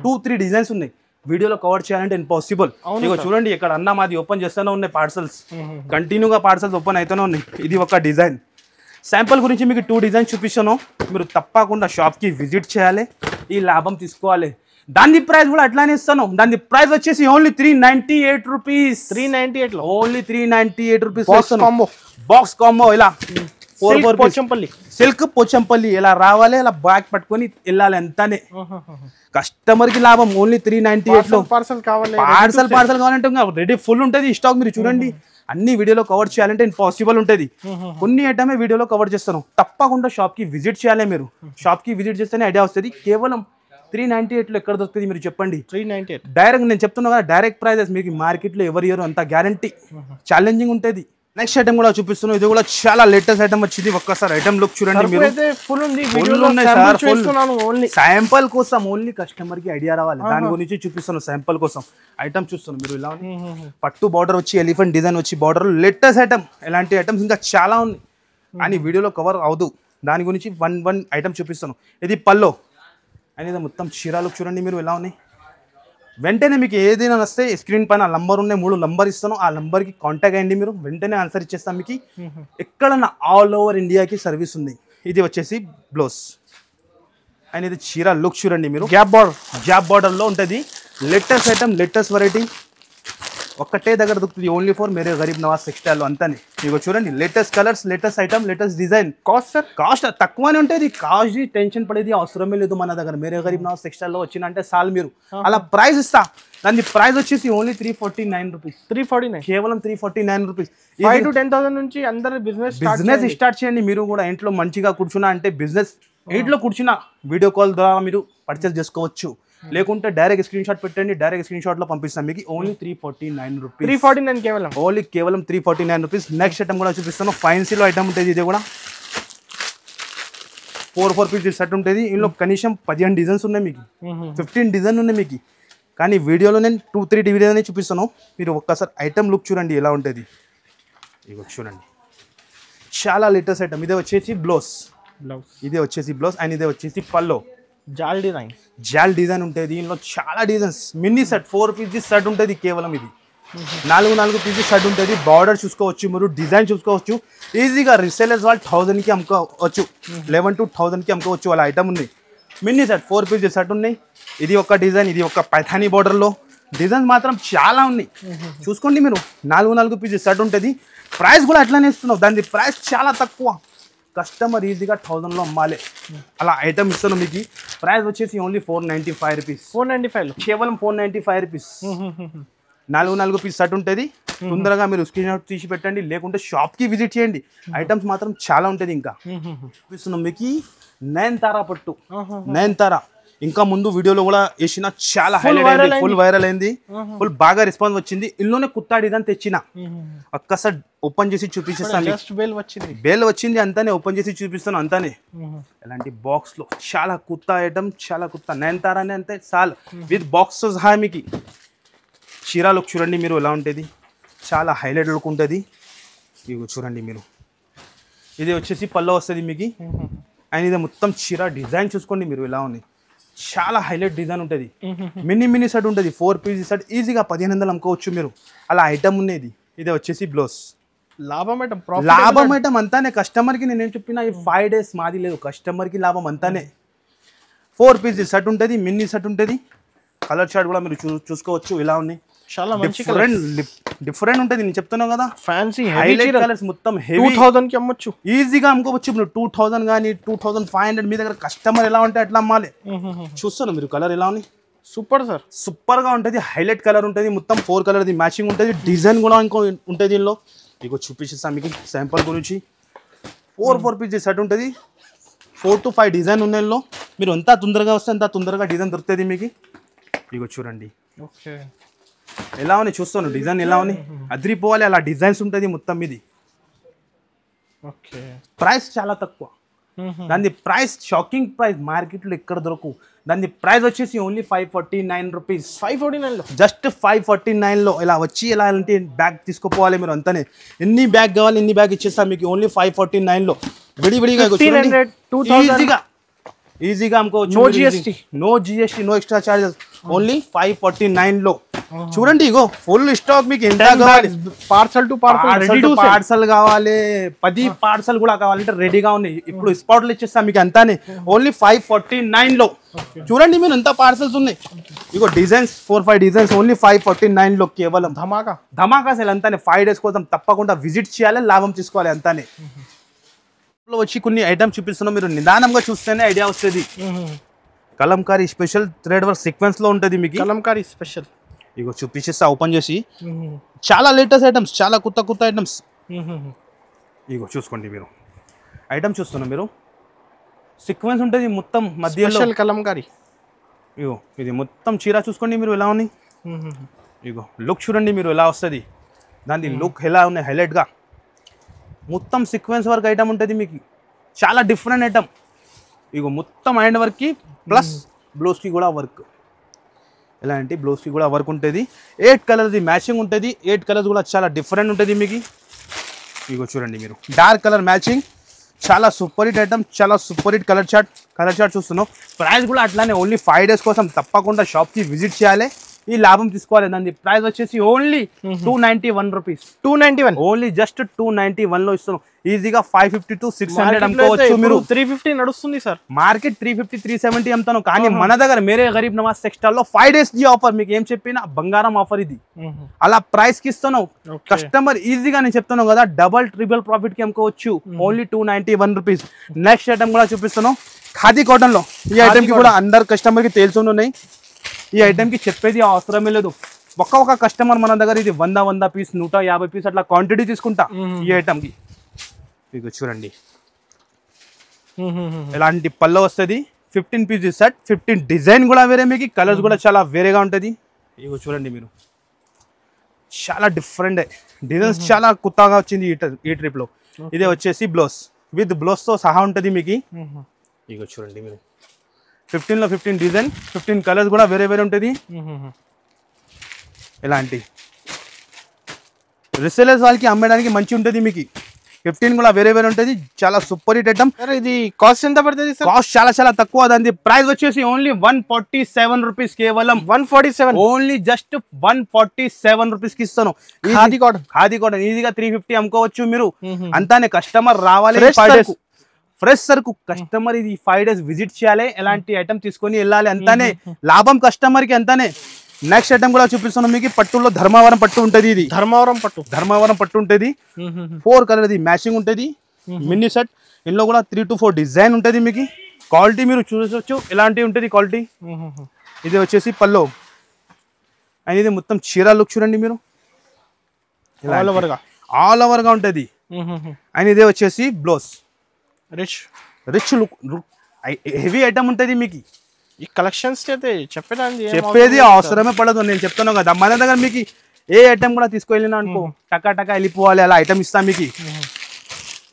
2-3 డిజైన్స్ ఉన్నాయి. వీడియోలో కవర్ చేయాలంటే ఇంపాసిబుల్. ఇక చూడండి ఇక్కడ అన్న మాది ఓపెన్ చేస్తూనే ఉన్నాయి పార్సల్స్, కంటిన్యూగా పార్సల్స్ ఓపెన్ అవుతూనే ఉన్నాయి. ఇది ఒక డిజైన్. శాంపుల్ గురించి మీకు 2 డిజైన్స్ చూపిస్తాను. మీరు తప్పకుండా షాప్కి విజిట్ చేయాలి, ఈ లాభం తీసుకోవాలి. దాని ప్రైస్ కూడా అట్లానే ఇస్తాను. దాని ప్రైస్ వచ్చేసి only 398 rupees. 398 only 398 rupees. Box combo ఇలా 4 పోచంపల్లి సిల్క్ పోచంపల్లి ఇలా రావాలి, ఇలా బ్యాగ్ పట్టుకొని వెళ్ళాలి. అంతానే కస్టమర్ కి లాభం. ఓన్లీ 398 లో పార్సల్ కావాలంటే రెడీ ఫుల్ ఉంటుంది స్టాక్. మీరు చూడండి, అన్ని వీడియోలో కవర్ చేయాలంటే ఇంపాసిబుల్ ఉంటుంది. కొన్ని ఐటమే వీడియోలో కవర్ చేస్తాను. తప్పకుండా షాప్ కి విజిట్ చేయాలి. మీరు షాప్ కి విజిట్ చేస్తేనే ఐడియా వస్తుంది. కేవలం 398 లో ఎక్కడ దొరుకుతుంది మీరు చెప్పండి. 398 డైరెక్ట్ నేను చెప్తున్నా కదా, డైరెక్ట్ ప్రైజెస్ మీకు మార్కెట్ లో ఎవరు ఇయర్ అంత గ్యారంటీ. ఛాలెంజింగ్ ఉంటుంది. నెక్స్ట్ ఐటమ్ కూడా చూపిస్తున్నాను. ఇది కూడా చాలా లేటెస్ట్ ఐటమ్ వచ్చింది. ఒక్కసారి ఐటమ్ లుక్ చూడండి మీరు. శాంపుల్ కోసం ఓన్లీ కస్టమర్ కి ఐడియా రావాలి, దాని గురించి చూపిస్తాను. శాంపుల్ కోసం ఐటమ్ చూస్తున్నాను మీరు. ఇలా పట్టు బార్డర్ వచ్చి, ఎలిఫెంట్ డిజైన్ వచ్చి బార్డర్, లేటెస్ట్ ఐటమ్. ఎలాంటి ఐటమ్స్ ఇంకా చాలా ఉన్నాయి అని వీడియోలో కవర్ అవదు. దాని గురించి వన్ ఐటమ్ చూపిస్తాను. ఇది పల్లో అనేది మొత్తం చీరాలు చూడండి మీరు ఎలా ఉన్నాయి. వెంటనే మీకు ఏదైనా వస్తే స్క్రీన్ పైన నంబర్ ఉన్నాయి, 3 నంబర్ ఇస్తాను. ఆ నంబర్కి కాంటాక్ట్ అయ్యండి. మీరు వెంటనే ఆన్సర్ ఇచ్చేస్తాం మీకు. ఎక్కడన్నా ఆల్ ఓవర్ ఇండియాకి సర్వీస్ ఉంది. ఇది వచ్చేసి బ్లౌజ్ అండ్ ఇది చీర లుక్ చూడండి మీరు. గ్యాప్ బార్డర్లో ఉంటుంది. Latest item, latest variety. ఒక్కటే దగ్గర దొరుకుతుంది. Only for Mere Garib Nawaz textile అంతానే. మీకు చూడండి, latest colours, latest item, latest design. Cost తక్కువనే ఉంటుంది. కాస్ట్ టెన్షన్ పడేది అవసరమే లేదు మన దగ్గర. మేరే గరీబ్ నవాజ్ టెక్స్టైల్ లో వచ్చిందంటే చాలు మీరు. అలా ప్రైస్ ఇస్తా. దాని ప్రైస్ వచ్చేసి ఓన్లీ 349 రూపీస్. 349 కేవలం 349 రూపీస్. 5 to 10,000 నుంచి అందరూ బిజినెస్ స్టార్ట్ చేయండి. మీరు కూడా ఇంట్లో మంచిగా కూర్చున్నా అంటే బిజినెస్ ఇంట్లో కూర్చున్నా వీడియో కాల్ ద్వారా మీరు పర్చేస్ చేసుకోవచ్చు. లేకుంటే డైరెక్ట్ స్క్రీన్ షాట్ పెట్టండి, డైరెక్ట్ స్క్రీన్ షాట్ లో పంపిస్తాం మీకు. Only 349 rupees. 349 కేవలం. ఓన్లీ కేవలం 349 రూపీస్. నెక్స్ట్ ఐటమ్ కూడా చూపిస్తాను. ఫైన్సీలో ఐటమ్ ఉంటుంది. ఇది కూడా 4 పీస్ సెట్ ఉంటుంది. ఇందులో కనీసం 15 డిజైన్స్ ఉన్నాయి మీకు, 15 డిజైన్ ఉన్నాయి మీకు. కానీ వీడియోలో నేను 2-3 డిజైన్ చూపిస్తాను. మీరు ఒక్కసారి ఐటమ్ లుక్ చూడండి ఎలా ఉంటుంది. ఇగో చూడండి, చాలా లేటెస్ట్ ఐటమ్. ఇదే వచ్చేసి బ్లౌజ్, ఇదే వచ్చేసి బ్లౌజ్ అండ్ ఇదే వచ్చేసి పల్లో. జాల్ డిజైన్ ఉంటుంది. దీనిలో చాలా designs. Mini set 4 piece set ఉంటుంది. కేవలం ఇది 4 పీస్ సెట్ ఉంటుంది. బార్డర్ చూసుకోవచ్చు మీరు, డిజైన్ చూసుకోవచ్చు. ఈజీగా రీసేలర్స్ వాళ్ళు 1000కి అమ్ముకోవచ్చు, 11 to 1000కి అమ్ముకోవచ్చు. వాళ్ళ ఐటమ్ ఉంది. మినీ సెట్ 4 పీస్ సెట్ ఉన్నాయి. ఇది ఒక డిజైన్, ఇది ఒక పైథానీ బార్డర్లో. డిజైన్స్ మాత్రం చాలా ఉన్నాయి. చూసుకోండి మీరు. 4 పీస్ సెట్ ఉంటుంది. ప్రైస్ కూడా అట్లానే ఇస్తున్నావు. దాని ప్రైస్ చాలా తక్కువ. కస్టమర్ ఈజీగా 1000లో అమ్మాలి. అలా ఐటమ్ ఇస్తాను మీకు. ప్రైస్ వచ్చేసి ఓన్లీ 495 రూపీస్. 495 కేవలం 495 రూపీస్. 4 పీస్ సెట్ ఉంటుంది. తొందరగా మీరు స్క్రీన్ షాట్ తీసి పెట్టండి, లేకుంటే షాప్కి విజిట్ చేయండి. ఐటమ్స్ మాత్రం చాలా ఉంటుంది. ఇంకా చూపిస్తున్నాం మీకు నయనతారా పట్టు. నయనతారా ఇంకా ముందు వీడియోలో కూడా వేసిన, చాలా హైలైట్ అయింది, ఫుల్ వైరల్ అయింది, ఫుల్ బాగా రెస్పాన్స్ వచ్చింది. ఇందులోనే కుత్తా డిజైన్ తెచ్చిన. ఒక్కసారి ఓపెన్ చేసి చూపించేస్తాను. బేల్ వచ్చింది అంతానే, ఓపెన్ చేసి చూపిస్తాను అంతానే. ఇలాంటి బాక్స్ లో చాలా కుత్తా ఐటమ్, చాలా కుత్తా. నయనతారానే అంతే చాలు, విత్ బాక్స్ సహా మీకు. చీర లుక్ చూడండి మీరు ఎలా ఉంటుంది. చాలా హైలైట్ లుక్ ఉంటుంది. ఇవి చూడండి మీరు. ఇది వచ్చేసి పల్లో వస్తుంది మీకు. అండ్ ఇది మొత్తం చీర డిజైన్ చూసుకోండి మీరు ఎలా ఉంది. చాలా హైలైట్ డిజైన్ ఉంటుంది. మినీ సెట్ ఉంటుంది. 4 పీస్ సెట్ ఈజీగా 1500 అమ్ముకోవచ్చు మీరు. అలా ఐటమ్ ఉండేది. ఇదే వచ్చేసి బ్లౌజ్. లాభం ఐటమ్ అంతానే. కస్టమర్కి నేనేం చెప్పినా ఈ 5 days మాది లేదు. కస్టమర్కి లాభం అంతానే. 4 పీస్ సెట్ ఉంటుంది. మినీ సెట్ ఉంటుంది. కలర్ చార్ట్ కూడా మీరు చూసుకోవచ్చు ఎలా ఉన్నాయి. చాలా మంచి డిఫరెంట్ ఉంటుంది. నేను చెప్తున్నాను కదా, ఫ్యాన్సీ హైలైట్ కలర్స్ మొత్తం హెవీ. 2000 కి అమ్మొచ్చు, ఈజీగా అమ్ముకోవచ్చు మీరు. 2000 కానీ 2500 మీ దగ్గర కస్టమర్ ఎలా ఉంటే అట్లా అమ్మాలి. చూస్తాను మీరు కలర్ ఎలా ఉంది. సూపర్ సార్, సూపర్ గా ఉంటుంది. హైలైట్ కలర్ ఉంటుంది. మొత్తం 4 కలర్ మ్యాచింగ్ ఉంటుంది. డిజైన్ కూడా ఇంకో ఉంటుంది దీనిలో. మీకు చూపిస్తాను మీకు శాంపుల్ గురించి. 4 పీస్ సెట్ ఉంటుంది. 4 to 5 డిజైన్ ఉన్నాయి. మీరు ఎంత తొందరగా వస్తే అంత తొందరగా డిజైన్ దొరుకుతుంది మీకు. మీకు చూడండి ఎలా ఉన్నాయి. చూస్తాను డిజైన్ ఎలా ఉన్నాయి. అదిరిపోవాలి అలా డిజైన్స్ ఉంటుంది మొత్తం ఇది. ప్రైస్ చాలా తక్కువ. దాని ప్రైస్ షాకింగ్ ప్రైస్, మార్కెట్లో ఎక్కడ దొరకు. దాని ప్రైస్ వచ్చేసి ఓన్లీ 549 రూపీస్. 549లో జస్ట్ 549లో ఇలా వచ్చి ఎలా అంటే బ్యాగ్ తీసుకుపోవాలి మీరు అంతానే. ఎన్ని బ్యాగ్ కావాలి ఎన్ని బ్యాగ్ ఇచ్చేస్తా మీకు ఓన్లీ 549లో విడివిడిగా. 1500, 2000 ఈజీగా అమ్ముకోవచ్చు. No GST, no GST, no extra charges, only 549లో. చూడండి ఇగో ఫుల్ స్టాక్ మీకు ఎంత కావాలి. పార్సల్ టు పార్సల్ కావాలి, 10 పార్సల్ కూడా కావాలంటే రెడీగా ఉన్నాయి. ఇప్పుడు స్పాట్లో ఇచ్చేస్తా మీకు అంతానే ఓన్లీ 549లో. చూడండి మీరు ఎంత పార్సల్స్ ఉన్నాయి. ఇగో డిజైన్స్ 4-5 డిజైన్స్ ఓన్లీ 549లో కేవలం. ధమాకా సేల్ అంతానే. 5 days కోసం తప్పకుండా విజిట్ చేయాలి, లాభం తీసుకోవాలి అంతానే. వచ్చి కొన్ని ఐటమ్స్ చూపిస్తున్నాం, మీరు నిదానంగా చూస్తేనే ఐడియా వస్తుంది. Kalamkari special thread work sequence లో ఉంటుంది మీకు. కలంకారీ స్పెషల్ ఇగో చూపించేస్తా ఓపెన్ చేసి. చాలా లేటెస్ట్ ఐటమ్స్, చాలా కొత్త ఐటమ్స్. ఇగో చూసుకోండి మీరు ఐటమ్ చూస్తున్నా మీరు. సీక్వెన్స్ ఉంటుంది మొత్తం మధ్యలో కలంకారీ. ఇగో ఇది మొత్తం చీర చూసుకోండి మీరు ఎలా ఉన్నాయి. ఇగో లుక్ చూడండి మీరు ఎలా వస్తుంది. దాని లుక్ ఎలా ఉన్నాయి హైలైట్గా. మొత్తం సీక్వెన్స్ వర్క్ ఐటమ్ ఉంటుంది మీకు. చాలా డిఫరెంట్ ఐటమ్. ఇగో మొత్తం హ్యాండ్ వర్క్కి ప్లస్ బ్లౌజ్కి కూడా వర్క్. ఎలా అంటే బ్లౌజ్కి కూడా వర్క్ ఉంటుంది. 8 కలర్ది మ్యాచింగ్ ఉంటుంది. 8 కలర్స్ కూడా చాలా డిఫరెంట్ ఉంటుంది మీకు. ఇగో చూడండి మీరు డార్క్ కలర్ మ్యాచింగ్. చాలా సూపర్ హిట్ ఐటమ్, చాలా సూపర్ హిట్ కలర్ చార్ట్ చూస్తున్నాం. ప్రైస్ కూడా అట్లానే ఓన్లీ 5 days కోసం తప్పకుండా షాప్కి విజిట్ చేయాలి, ఈ లాభం తీసుకోవాలి. దాని ప్రైస్ వచ్చేసి ఓన్లీ 291 రూపీస్. 291 ఓన్లీ జస్ట్ 291లో ఇస్తున్నాం. ఈజీగా 550 to 600 అమ్ముకోవచ్చు మీరు. 350 నడుస్తుంది సార్. మార్కెట్ 350, 370 అమ్ముతాను. కానీ మన దగ్గర మేరే గరీబ్ నవాజ్ టెక్స్టైల్ లో 5 days ది ఆఫర్. మీకు ఏం చెప్పినా బంగారం ఆఫర్ ఇది. అలా ప్రైస్ కి ఇస్తున్నావు. కస్టమర్ ఈజీగా నేను చెప్తాను కదా, డబల్ ట్రిపుల్ ప్రాఫిట్ కి అమ్ముకోవచ్చు. Only 291 rupees. నెక్స్ట్ ఐటమ్ కూడా చూపిస్తున్నాం ఖాదీ కాటన్ లో. ఈ ఐటమ్ కి కూడా అందరు కస్టమర్ కి తెలుసున్నాయి. ఈ ఐటమ్ కి చెప్పేది అవసరమే లేదు. ఒక్క కస్టమర్ మన దగ్గర ఇది 100 పీస్ 150 పీస్ అట్లా క్వాంటిటీ తీసుకుంటా ఈ ఐటమ్ కి. ఇక చూడండి ఎలాంటి పళ్ళు వస్తుంది. 15 పీస్ సెట్, 15 డిజైన్ కూడా వేరే, మీకు కలర్స్ కూడా చాలా వేరేగా ఉంటుంది. ఇగో చూడండి మీరు చాలా డిఫరెంట్ డిజైన్స్, చాలా కొత్తగా వచ్చింది ఈ ట్రిప్ లో. ఇదే వచ్చేసి బ్లౌజ్ విత్ బ్లౌజ్ తో సహా ఉంటుంది మీకు. ఇగో చూడండి మీరు 15లో 15 డిజైన్, 15 కలర్స్ కూడా వేరే వేరే ఉంటుంది. ఎలాంటి రిసేలర్స్ వాళ్ళకి అమ్మడానికి మంచి ఉంటుంది మీకు. 15 కూడా వేరే వేరే ఉంటుంది. చాలా సూపర్ హిట్ ఐటమ్. ఇది కాస్ట్ ఎంత పడుతుంది సార్? కాస్ట్ చాలా తక్కువ. దాని ప్రైస్ వచ్చేసి ఓన్లీ 147 రూపీస్. కేవలం 147, ఓన్లీ జస్ట్ 147 రూపీస్ కి ఇస్తాను. ఖాదీ కాటన్ ఈజీగా 350 అమ్ముకోవచ్చు మీరు. అంతానే కస్టమర్ రావాలి. 5 days ఫ్రెష్ సరుకు. కస్టమర్ ఇది 5 days విజిట్ చేయాలి, ఎలాంటి ఐటమ్ తీసుకొని వెళ్ళాలి. అంతానే లాభం కస్టమర్ కి. అంతానే నెక్స్ట్ ఐటమ్ కూడా చూపిస్తున్నాం మీకు. పట్టులో ధర్మవరం పట్టు ఉంటుంది. ఇది ధర్మవరం పట్టు ఉంటుంది. 4 కలర్ ఇది మ్యాచింగ్ ఉంటుంది. Mini set. ఇందులో కూడా 3 to 4 డిజైన్ ఉంటుంది మీకు. క్వాలిటీ మీరు చూసొచ్చు ఎలాంటి ఉంటుంది క్వాలిటీ. ఇది వచ్చేసి పల్లో. అండ్ ఇది మొత్తం చీర లుక్ చూడండి మీరు. ఆల్ ఓవర్ గా ఉంటుంది. అండ్ ఇదే వచ్చేసి blouse. Rich look heavy item ఉంటుంది మీకు. ఈ కలెక్షన్స్ అయితే చెప్పేది అవసరమే పడదు. నేను చెప్తాను కదా, మన దగ్గర మీకు ఏ ఐటమ్ కూడా తీసుకెళ్ళినా అనుకో టకా వెళ్ళిపోవాలి, అలా ఐటమ్ ఇస్తాం మీకు.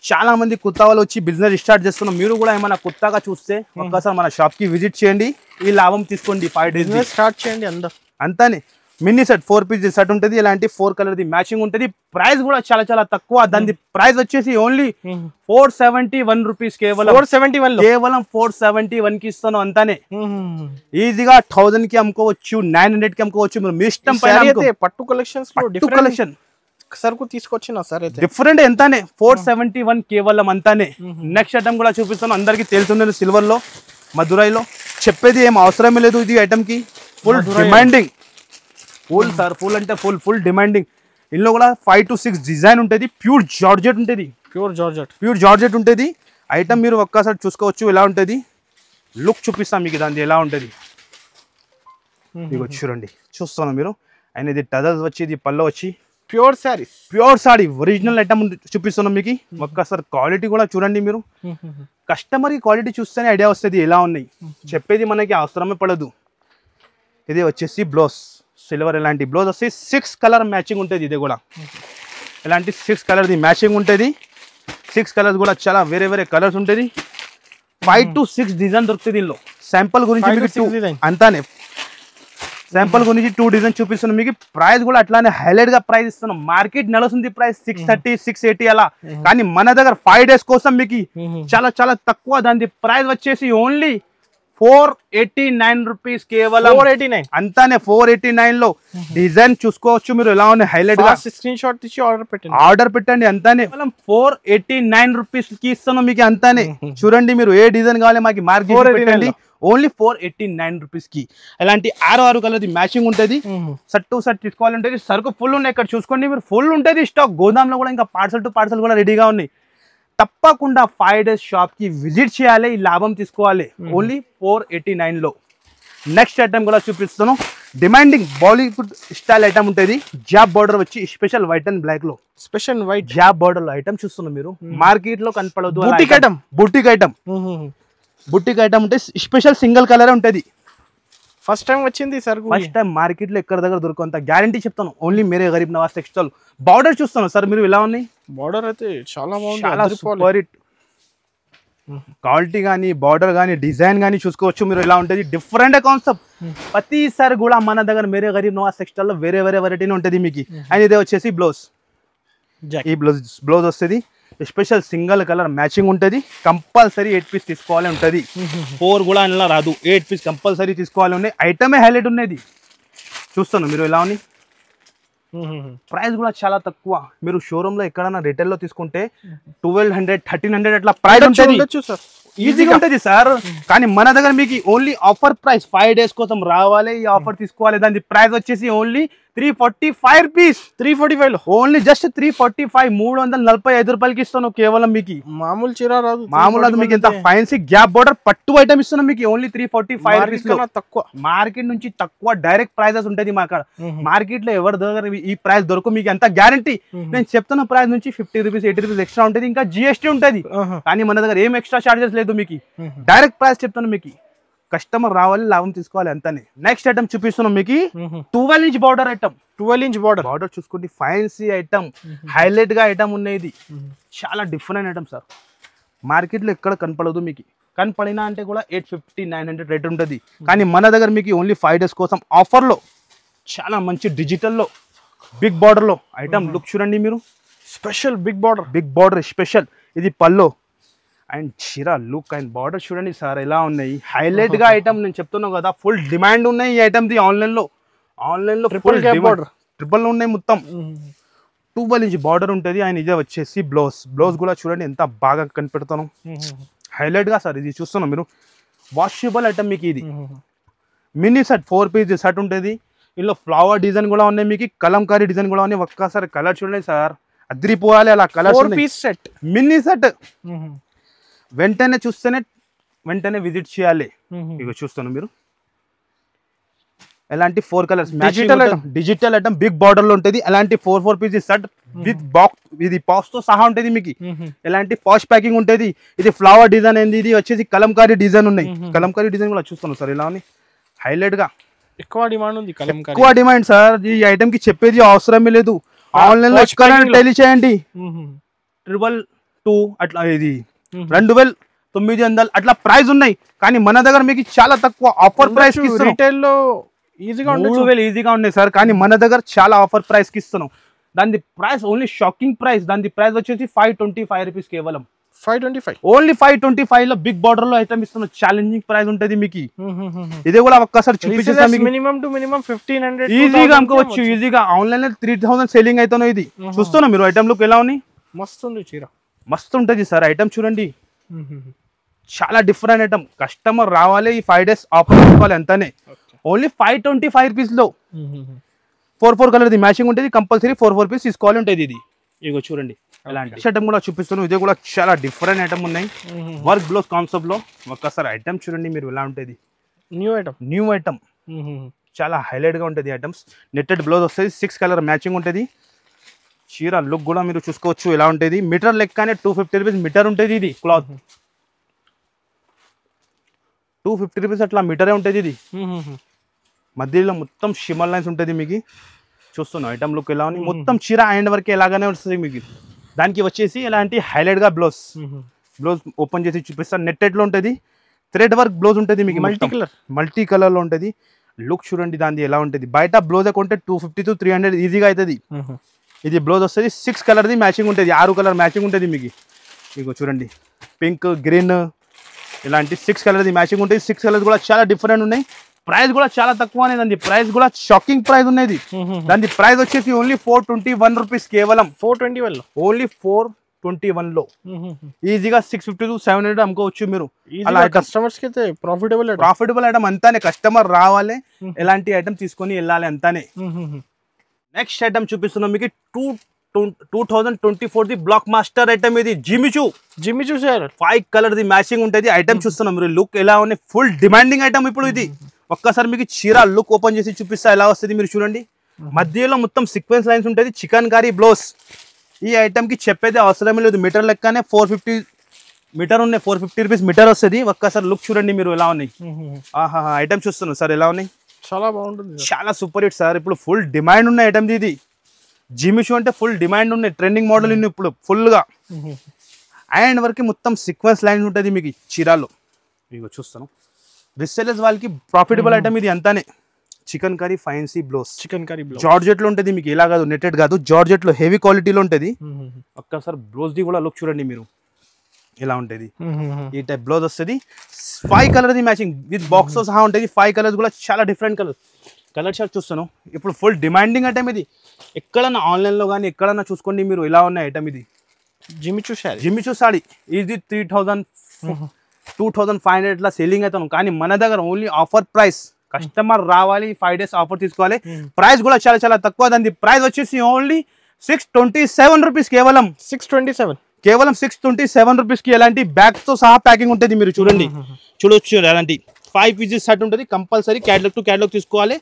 చాలా మంది కొత్త వాళ్ళు వచ్చి బిజినెస్ స్టార్ట్ చేస్తున్నాం. మీరు కూడా ఏమైనా కొత్తగా చూస్తే ఒక్కసారి మన షాప్ కి విజిట్ చేయండి, ఈ లాభం తీసుకోండి. 5 days స్టార్ట్ చేయండి. అంతానే మినీ సెట్ 4 పీస్ సెట్ ఉంటుంది. ఇలాంటి 4 కలర్ ది మ్యాచింగ్ ఉంటుంది. ప్రైస్ కూడా చాలా తక్కువ. దాని ప్రైస్ వచ్చేసి ఓన్లీ 471 రూపీస్. కేవలం 471 కి ఇస్తాను. అంతానే ఈజీగా 1000 కి అమ్ముకోవచ్చు, 900 కి అమ్ముకోవచ్చు. మీరు మీ ఇష్టం పైన. పట్టు కలెక్షన్స్ కలెక్షన్ సరుకు తీసుకొచ్చిన సార్ డిఫరెంట్. ఎంతానే 471 కేవలం. అంతానే నెక్స్ట్ ఐటమ్ కూడా చూపిస్తాను. అందరికి తెలుస్తుంది సిల్వర్ లో, మధురైలో. చెప్పేది ఏం అవసరమే లేదు. ఇది ఐటమ్ కి ఫుల్ డిమాండింగ్. ఫుల్ అంటే ఫుల్ డిమాండింగ్. ఇందులో కూడా 5 to 6 డిజైన్ ఉంటుంది. ప్యూర్ జార్జెట్ ఉంటుంది. ప్యూర్ జార్జెట్ ఉంటుంది. ఐటమ్ మీరు ఒక్కసారి చూసుకోవచ్చు ఎలా ఉంటుంది. లుక్ చూపిస్తాం మీకు దాన్ని ఎలా ఉంటుంది. ఇక చూడండి చూస్తాను మీరు. అండ్ ఇది టజల్స్ వచ్చి, ఇది పళ్ళు వచ్చి ప్యూర్ సారీ ఒరిజినల్ ఐటమ్ చూపిస్తున్నాం మీకు. ఒక్కసారి క్వాలిటీ కూడా చూడండి మీరు. కస్టమర్ కి క్వాలిటీ చూస్తేనే ఐడియా వస్తుంది ఎలా ఉన్నాయి. చెప్పేది మనకి అవసరమే పడదు. ఇది వచ్చేసి బ్లౌజ్ సిల్వర్. ఇలాంటి బ్లౌజ్ వస్తే 6 కలర్ మ్యాచింగ్ ఉంటుంది. ఇది కూడా ఇలాంటి 6 కలర్ది మ్యాచింగ్ ఉంటుంది. 6 కలర్స్ కూడా చాలా వేరే కలర్స్ ఉంటుంది. 5 to 6 డిజైన్ దొరుకుతుంది దీనిలో. శాంపుల్ గురించి 5 to మీకు 6 design. అంతానే శాంపుల్ గురించి 2 డిజైన్ చూపిస్తున్నాం మీకు. ప్రైస్ కూడా అట్లానే హైలైట్ గా ప్రైస్ ఇస్తున్నాం. మార్కెట్ నడుస్తుంది ప్రైస్ 630 680 అలా, కానీ మన దగ్గర 5 days కోసం మీకు చాలా చాలా తక్కువ. దాని ప్రైస్ వచ్చేసి ఓన్లీ 489 రూపీస్ కేవలం. 489 అంతానే 489 లో. డిజైన్ చూసుకోవచ్చు మీరు ఎలా ఉన్నాయి హైలైట్ గా. స్క్రీన్ షాట్ తీసి ఆర్డర్ పెట్టండి. అంతానే 489 రూపీస్ కి ఇస్తున్నాం మీకు. అంతానే చూడండి మీరు ఏ డిజైన్ కావాలి మాకు మార్కెట్ పెట్టండి. ఓన్లీ 489 రూపీస్ కి. ఇలాంటి 6 కలర్ మ్యాచింగ్ ఉంటుంది. సెట్ టు సెట్ తీసుకోవాలంటే సరుకు ఫుల్ ఉన్నాయి. ఇక్కడ చూసుకోండి మీరు, ఫుల్ ఉంటుంది స్టాక్. గోదాంలో కూడా ఇంకా పార్సల్ టు పార్సల్ కూడా రెడీగా ఉన్నాయి. తప్పకుండా 5 days షాప్ కి విజిట్ చేయాలి, ఈ లాభం తీసుకోవాలి. ఓన్లీ 489 లో. నెక్స్ట్ ఐటమ్ కూడా చూపిస్తాను. డిమాండింగ్ బాలీవుడ్ స్టైల్ ఐటమ్ ఉంటుంది. జాబ్ బార్డర్ వచ్చి స్పెషల్ వైట్ అండ్ బ్లాక్ లో. స్పెషల్ వైట్ జాబ్ బార్డర్ లో ఐటమ్ చూస్తున్నారు మీరు. మార్కెట్ లో కనపడదు. Boutique item. బుటిక్ ఐటమ్ ఉంటే స్పెషల్ సింగిల్ కలర్ ఉంటుంది. ఫస్ట్ టైం వచ్చింది సార్. ఫస్ట్ టైం మార్కెట్ లో ఎక్కడ దగ్గర దొరకంత గ్యారంటీ చెప్తాను. ఓన్లీ మీరే గరీబ్ నవాజ్ టెక్స్టైల్. బార్డర్ చూస్తాను సార్ మీరు ఎలా ఉన్నాయి. బార్డర్ అయితే చాలా బాగుంది. చాలా సూపర్ హిట్. క్వాలిటీ కానీ బార్డర్ కానీ డిజైన్ కానీ చూసుకోవచ్చు మీరు ఎలా ఉంటుంది. Different concept. ప్రతిసారి కూడా మన దగ్గర మీరే గరీబ్ నవాజ్ టెక్స్టైల్ లో వేరే వేరే వెరైటీ ఉంటుంది మీకు. అండ్ ఇదే వచ్చేసి బ్లౌజ్. ఈ బ్లౌజ్ వస్తుంది స్పెషల్ సింగిల్ కలర్ మ్యాచింగ్ ఉంటుంది. కంపల్సరీ 8 పీస్ తీసుకోవాలి ఉంటుంది. 4 కూడా ఇలా రాదు. 8 పీస్ కంపల్సరీ తీసుకోవాలి ఉన్నాయి. ఐటమే హైలైట్ ఉన్నది. చూస్తాను మీరు ఎలా ఉన్నాయి. ప్రైస్ కూడా చాలా తక్కువ. మీరు షోరూమ్ లో ఎక్కడైనా రిటైల్ లో తీసుకుంటే 1200 1300 అట్లా ప్రైస్ ఉంటుంది. ఈజీగా ఉంటుంది సార్. కానీ మన దగ్గర మీకు ఓన్లీ ఆఫర్ ప్రైస్ 5 days కోసం రావాలి, ఈ ఆఫర్ తీసుకోవాలి. దాని ప్రైస్ వచ్చేసి ఓన్లీ 345 రూపీస్. 345 లో ఓన్లీ జస్ట్ 345. 345 రూపాయలకి ఇస్తాను కేవలం మీకు. మామూలు చీర రాదు. మామూలు అది మీకు ఎంత ఫైన్సీ గ్యాప్ బోర్డర్ పట్టు ఐటమ్ ఇస్తున్నాం మీకు. ఓన్లీ 345 రూపీస్ లో. తక్కువ. మార్కెట్ నుంచి తక్కువ డైరెక్ట్ ప్రైజెస్ ఉంటుంది మా అక్కడ. మార్కెట్ లో ఎవరి దగ్గర ఈ ప్రైస్ దొరకు మీకు ఎంత గ్యారంటీ. నేను చెప్తున్న ప్రైస్ నుంచి 50 రూపీస్ 80 రూపీస్ ఎక్స్ట్రా ఉంటుంది. ఇంకా జిఎస్టీ ఉంటుంది. కానీ మన దగ్గర ఏం ఎక్స్ట్రా చార్జెస్ లేదు మీకు. డైరెక్ట్ ప్రైస్ చెప్తాను మీకు. కస్టమర్ రావాలి, లాభం తీసుకోవాలి అంతానే. నెక్స్ట్ ఐటమ్ చూపిస్తున్నాం మీకు. 12 inch border item. 12 inch border చూసుకోండి. ఫైన్సీ ఐటమ్, హైలైట్ గా ఐటమ్ ఉన్నది. చాలా డిఫరెంట్ ఐటమ్ సార్. మార్కెట్ లో ఎక్కడ కనపడదు మీకు. కనపడినా అంటే కూడా 850 900 రేట్ ఉంటుంది. కానీ మన దగ్గర మీకు ఓన్లీ 5 days కోసం ఆఫర్ లో చాలా మంచి డిజిటల్ లో బిగ్ బార్డర్ లో ఐటమ్. లుక్ చూడండి మీరు. Special big border special. ఇది పల్లో అండ్ చీర లుక్ అండ్ బార్డర్ చూడండి సార్ ఎలా ఉన్నాయి. హైలైట్ గా ఐటమ్ నేను చెప్తున్నాను కదా. ఫుల్ డిమాండ్ ఉన్నాయి ఈ ఐటమ్ ది. ఆన్లైన్ లో ట్రిపుల్ ఉన్నాయి మొత్తం. 12 inch బార్డర్ ఉంటుంది. అండ్ ఇదే వచ్చేసి బ్లౌజ్ కూడా చూడండి ఎంత బాగా కనిపెడతాను. హైలైట్ గా సార్ ఇది చూస్తున్నాం మీరు. వాషబుల్ ఐటమ్ మీకు. ఇది మినీ సెట్ 4 piece సెట్ ఉంటుంది. ఇందులో ఫ్లవర్ డిజైన్ కూడా ఉన్నాయి మీకు. కలంకారీ డిజైన్ కూడా ఉన్నాయి. ఒక్కసారి కలర్ చూడండి సార్, అదిరిపోవాలి అలా colour. 4 piece set, mini set. వెంటనే చూస్తేనే వెంటనే విజిట్ చేయాలి. ఇక చూస్తాను మీరు. ఎలాంటి 4 colours digital item big border లో ఉంటుంది. అలాంటి 4 pieces సెట్ విత్ బాక్స్. ఇది బాక్స్ తో సహా ఉంటుంది మీకు. ఎలాంటి పాష్ ప్యాకింగ్ ఉంటుంది. ఇది ఫ్లవర్ డిజైన్ ఏంది. ఇది వచ్చేసి కలంకారీ డిజైన్ ఉన్నాయి. కలంకారీ డిజైన్ కూడా చూస్తాను సార్ ఎలా ఉంది. హైలైట్ గా ఎక్కువ డిమాండ్ ఉంది. ఎక్కువ డిమాండ్ సార్. ఈ ఐటమ్ కి చెప్పేది అవసరమే లేదు. ఆన్లైన్ లో తెలియచేయండి. 222 అట్లా, ఇది 2900 అట్లా ప్రైస్ ఉన్నాయి. కానీ మన దగ్గర మీకు చాలా తక్కువ ఆఫర్ ప్రైస్ కి ఇస్తున్నాం. రిటైల్ లో ఈజీగా 3000 ఈజీగా ఉన్నాయి సార్. కానీ మన దగ్గర చాలా ఆఫర్ ప్రైస్ కి ఇస్తున్నాం. దాని ప్రైస్ ఓన్లీ షాకింగ్ ప్రైస్. దాని ప్రైస్ వచ్చేసి 525 రూపీస్ కేవలం. 525 ఓన్లీ 525 లో బిగ్ బార్డర్ లో ఐటమ్ ఇస్తున్నాం. ఛాలెంజింగ్ ప్రైస్ ఉంటుంది మీకు. ఇదే కూడా ఒక్కసారి చూపించేసాం. మినిమం టు మినిమం 1500 ఈజీగా అమ్ముకోవచ్చు. ఈజీగా ఆన్లైన్ లో 3000 సెల్లింగ్ అవుతున్నాయి. ఇది చూస్తున్నా మీరు. ఐటమ్ లుక్ ఎలా ఉన్నాయి. మస్తు ఉంది చీర. మస్తు ఉంటుంది సార్. ఐటమ్ చూడండి చాలా డిఫరెంట్ ఐటమ్. కస్టమర్ రావాలి, ఈ 5 days ఆఫర్ తీసుకోవాలి అంతానే. ఓన్లీ 525 రూపీస్ లో 4 కలర్ మ్యాచింగ్ ఉంటుంది. కంపల్సరీ 4 పీస్ తీసుకోవాలి ఉంటుంది. ఇది ఇగో చూడండి. అలాంటి ఐటమ్ కూడా చూపిస్తున్నాను. ఇది కూడా చాలా డిఫరెంట్ ఐటమ్ ఉన్నాయి. వర్క్ బ్లౌజ్ కాన్సెప్ట్ లో. ఒక్కసారి ఐటమ్ చూడండి మీరు ఎలా ఉంటుంది. న్యూ ఐటమ్ చాలా హైలైట్ గా ఉంటుంది. ఐటమ్స్ నెట్టెడ్ బ్లౌజ్ వస్తుంది. 6 కలర్ మ్యాచింగ్ ఉంటుంది. చీర లుక్ కూడా మీరు చూసుకోవచ్చు ఎలా ఉంటుంది. మీటర్ లెక్కనే 250 రూపీస్ మీటర్ ఉంటుంది. ఇది క్లాత్ 250 రూపీస్ అట్లా మీటరే ఉంటుంది. ఇది మధ్యలో మొత్తం షిమర్ లైన్స్ ఉంటుంది మీకు. చూస్తున్నాం ఐటమ్ లుక్ ఎలా ఉంది. మొత్తం చీర హ్యాండ్ వర్క్ ఎలాగానే వస్తుంది మీకు. దానికి వచ్చేసి ఇలాంటి హైలైట్ గా బ్లౌజ్ బ్లౌజ్ ఓపెన్ చేసి చూపిస్తాను. నెట్టెడ్ లో ఉంటుంది, థ్రెడ్ వర్క్ బ్లౌజ్ ఉంటుంది మీకు, మల్టీ కలర్ లో ఉంటుంది. లుక్ చూడండి దాన్ని ఎలా ఉంటుంది. బయట బ్లౌజ్ కొంటే 250 to 300 ఈజీగా అవుతుంది. ఇది బ్లౌజ్ వస్తుంది 6 కలర్ది మ్యాచింగ్ ఉంటుంది, 6 కలర్ మ్యాచింగ్ ఉంటుంది మీకు. ఇగో చూడండి పింక్ గ్రీన్ ఇలాంటి 6 కలర్ది మ్యాచింగ్ ఉంటుంది. 6 కలర్స్ కూడా చాలా డిఫరెంట్ ఉన్నాయి. ప్రైస్ కూడా చాలా తక్కువ అనేది, దాని ప్రైస్ కూడా షాకింగ్ ప్రైస్ ఉన్నది. దాని ప్రైస్ వచ్చేసి ఓన్లీ 421 రూపీస్, కేవలం 421 ఓన్లీ 421 లో ఈజీగా 650 to 700 అమ్ముకోవచ్చు మీరు. అలా కస్టమర్స్ కి అయితే ప్రాఫిటబుల్ ఐటమ్ అంతానే. కస్టమర్ రావాలి, ఎలాంటి ఐటమ్ తీసుకొని వెళ్ళాలి అంతానే. నెక్స్ట్ ఐటమ్ చూపిస్తున్నాం మీకు 2024 బ్లాక్ మాస్టర్ ఐటమ్. ఇది Jimmy Choo sir, 5 colour the matching ఉంటుంది. ఐటమ్ చూస్తున్నాం మీరు, లుక్ ఎలా ఉన్నాయి, ఫుల్ డిమాండింగ్ ఐటమ్ ఇప్పుడు ఇది. ఒక్కసారి మీకు చీర లుక్ ఓపెన్ చేసి చూపిస్తా ఎలా వస్తుంది మీరు చూడండి. మధ్యలో మొత్తం సీక్వెన్స్ లైన్స్ ఉంటుంది, చికెన్ కర్రీ బ్లౌజ్. ఈ ఐటమ్ కి చెప్పేది అవసరం లేదు, మీటర్ లెక్కనే 450 మీటర్ ఉన్నాయి, 450 రూపీస్ మీటర్ వస్తుంది. ఒక్కసారి లుక్ చూడండి మీరు ఎలా ఉన్నాయి. ఆహా ఐటమ్ చూస్తున్నాం సార్ ఎలా ఉన్నాయి, చాలా బాగుంటుంది, చాలా సూపర్ హిట్ సార్. ఇప్పుడు ఫుల్ డిమాండ్ ఉన్న ఐటమ్ ఇది. జిమిషు అంటే ఫుల్ డిమాండ్ ఉన్నాయి, ట్రెండింగ్ మోడల్ ఇప్పుడు ఫుల్ గా. అండ్ వరకు మొత్తం సీక్వెన్స్ లైన్స్ ఉంటుంది మీకు చీరాల్లో. మీకు చూస్తాను రిసెలర్స్ వాళ్ళకి ప్రాఫిటబుల్ ఐటమ్ ఇది అంతానే. Chikankari fancy blouse, georgette లో ఉంటుంది మీకు, ఇలా కాదు నెట్టెడ్ కాదు, జార్జెట్ లో హెవీ క్వాలిటీలో ఉంటుంది. ఒక్కసారి బ్లౌజ్ ది కూడా లుక్ చూడండి మీరు ఎలా ఉంటుంది. ఈ టైప్ బ్లౌజ్ వస్తుంది, 5 colour the matching with box సహా ఉంటుంది. 5 కలర్స్ కూడా చాలా డిఫరెంట్ కలర్ షార్ట్ చూస్తాను. ఇప్పుడు ఫుల్ డిమాండింగ్ ఐటమ్ ఇది. ఎక్కడన్నా ఆన్లైన్ లో కానీ ఎక్కడన్నా చూసుకోండి మీరు ఎలా ఉన్నాయి ఐటమ్ ఇది. జిమిచూ సాడీ ఇది 3000 2500 లా సేలింగ్ అవుతాను, కానీ మన దగ్గర ఓన్లీ ఆఫర్ ప్రైస్. కస్టమర్ రావాలి, 5 days ఆఫర్ తీసుకోవాలి. ప్రైస్ కూడా చాలా చాలా తక్కువ. దాని ప్రైస్ వచ్చేసి ఓన్లీ 627 రూపీస్, కేవలం 627 రూపీస్ కి ఎలాంటి బ్యాగ్ తో సహా ప్యాకింగ్ ఉంటుంది. మీరు చూడండి, చూడొచ్చు ఎలాంటి 5 pieces సెట్ ఉంటుంది. కంపల్సరీ క్యాటలాగ్ టు క్యాటలాగ్ తీసుకోవాలి.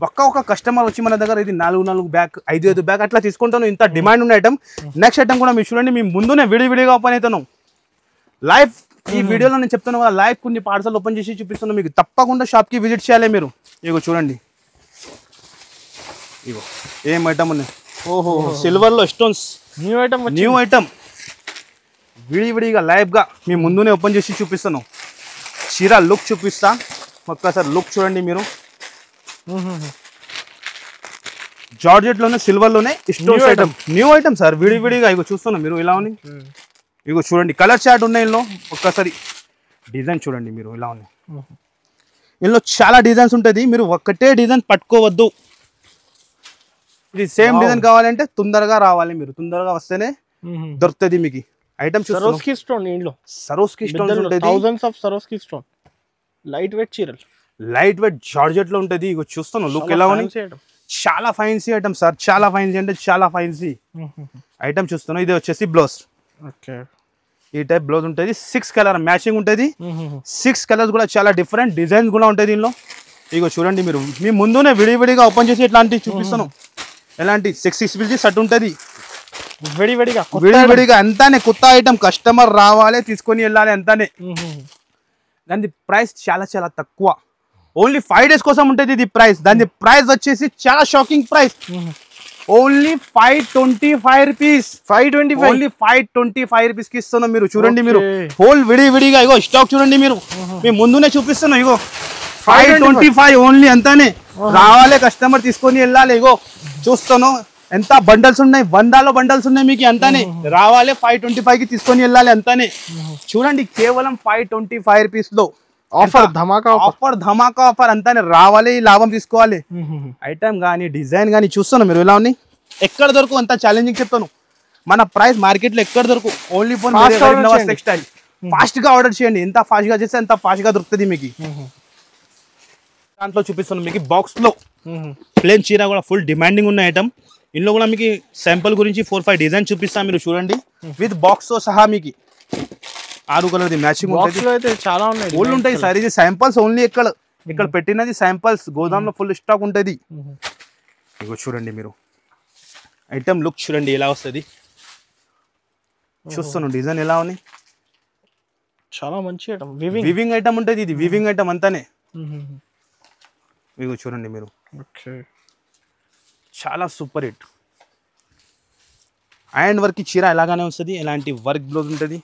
ఒక్క కస్టమర్ వచ్చి మన దగ్గర ఇది 4 బ్యాగ్ 5 బ్యాగ్ అట్లా తీసుకుంటాను. ఇంత డిమాండ్ ఉన్న ఐటమ్. నెక్స్ట్ ఐటమ్ కూడా మీరు చూడండి, మీ ముందునే విడివిడిగా ఓపెన్ అవుతాను లైవ్. ఈ వీడియోలో నేను చెప్తాను కదా, లైవ్ కొన్ని పార్సల్ ఓపెన్ చేసి చూపిస్తున్నాను మీకు. తప్పకుండా షాప్ కి విజిట్ చేయాలి మీరు. ఇగో చూడండి, ఇగో ఏం ఐటమ్ ఉన్నాయి. ఓహో సిల్వర్ లో స్టోన్స్, న్యూ ఐటమ్. విడివిడిగా లైవ్ గా మీ ముందునే ఓపెన్ చేసి చూపిస్తాను. చీర లుక్ చూపిస్తా, ఒక్కసారి లుక్ చూడండి మీరు. జార్జెట్ లోనే సిల్వర్ లోనే stones item, new item sir. విడివిడిగా ఇగో చూస్తున్నాం మీరు ఎలా ఉన్నాయి. ఇగో చూడండి కలర్ చార్ట్ ఉన్నాయి ఇందులో. ఒక్కసారి డిజైన్ చూడండి మీరు ఎలా ఉన్నాయి. ఇందులో చాలా డిజైన్స్ ఉంటుంది, మీరు ఒక్కటే డిజైన్ పట్టుకోవద్దు. ఇది సేమ్ డిజైన్ కావాలంటే తొందరగా రావాలి మీరు, తొందరగా వస్తేనే దొరుకుతుంది మీకు ఐటమ్. సరోస్కి స్టోన్ ఉంటుంది, thousands of Swarovski stone, light weight చీరలు, లైట్ వెయిట్ జార్జెట్ లో ఉంటుంది. ఇగో చూస్తాను లుక్ ఎలా ఉంది, చాలా ఫైన్సీ ఐటమ్ సార్, చాలా ఫైన్సీ అంటే చాలా ఫైన్సీ ఐటమ్ చూస్తాను. ఇది వచ్చేసి బ్లౌజ్, ఈ టైప్ బ్లౌజ్ ఉంటుంది. 6 కలర్ మ్యాచింగ్ ఉంటుంది. 6 కలర్స్ కూడా చాలా డిఫరెంట్ డిజైన్స్ కూడా ఉంటుంది దీనిలో. ఇగో చూడండి మీరు, మీ ముందునే విడివిడిగా ఓపెన్ చేసి ఇట్లాంటివి చూపిస్తాను. ఎలాంటి 6 pieces సెట్ ఉంటుంది, విడివిడిగా అంతానే. కొత్త ఐటమ్, కస్టమర్ రావాలి తీసుకొని వెళ్ళాలి అంతానే. దాని ప్రైస్ చాలా చాలా తక్కువ, ఓన్లీ 5 days కోసం ఉంటుంది ఇది ప్రైస్. దాని ప్రైస్ వచ్చేసి చాలా shocking price, only 525 rupees. 525 rupees కి ఇస్తున్నాం. మీరు చూడండి, మీరు హోల్ విడివిడిగా ఇగో స్టాక్ చూడండి మీరు, మీ ముందునే చూపిస్తున్నాం. ఇగో 525 ఓన్లీ అంతానే. రావాలి కస్టమర్ తీసుకొని వెళ్ళాలి. ఇగో చూస్తాను ఎంత బండల్స్ ఉన్నాయి, 100లో బండల్స్ ఉన్నాయి మీకు అంతానే. రావాలి 525 కి తీసుకొని వెళ్ళాలి అంతానే. చూడండి కేవలం 525 రూపీస్ లో ఆఫర్, ధమాకా ఆఫర్ అంతానే. రావాలి లాభం తీసుకోవాలి. ఐటమ్ కానీ డిజైన్ కానీ చూస్తాను మీరు ఎలా ఉన్నాయి. ఎక్కడ దొరకు అంత ఛాలెంజింగ్ చెప్తాను. మన ప్రైస్ మార్కెట్ లో ఎక్కడ దొరకు, ఓన్లీ టెక్స్టైల్. ఫాస్ట్ గా ఆర్డర్ చేయండి, ఎంత ఫాస్ట్ గా చేస్తే అంత ఫాస్ట్ గా దొరుకుతుంది మీకు. దాంట్లో చూపిస్తాను మీకు బాక్స్ లో ప్లేన్ చీర కూడా ఫుల్ డిమాండింగ్ ఉన్న ఐటమ్. ఇందులో కూడా మీకు శాంపుల్ గురించి 4-5 డిజైన్ చూపిస్తాను మీరు చూడండి. విత్ బాక్స్ తో సహా మీకు 6 కలర్ మ్యాచింగ్ ఉంటుంది. చాలా ఉన్నాయి, ఫుల్ ఉంటాయి సార్. ఇది శాంపుల్స్ ఓన్లీ, ఇక్కడ పెట్టినది శాంపుల్స్. గోదాంలో ఫుల్ స్టాక్ ఉంటుంది. ఇగో చూడండి మీరు ఐటమ్ లుక్ చూడండి ఎలా వస్తుంది. చూస్తాను డిజైన్ ఎలా ఉన్నాయి, చాలా మంచి ఐటమ్. వివింగ్ ఐటమ్ ఉంటుంది ఇది, వివింగ్ ఐటమ్ అంతానే. ఇగో చూడండి మీరు, చాలా సూపర్ హిట్. హ్యాండ్ వర్క్ చీర ఎలాగానే వస్తుంది, ఎలాంటి వర్క్ బ్లౌజ్ ఉంటుంది.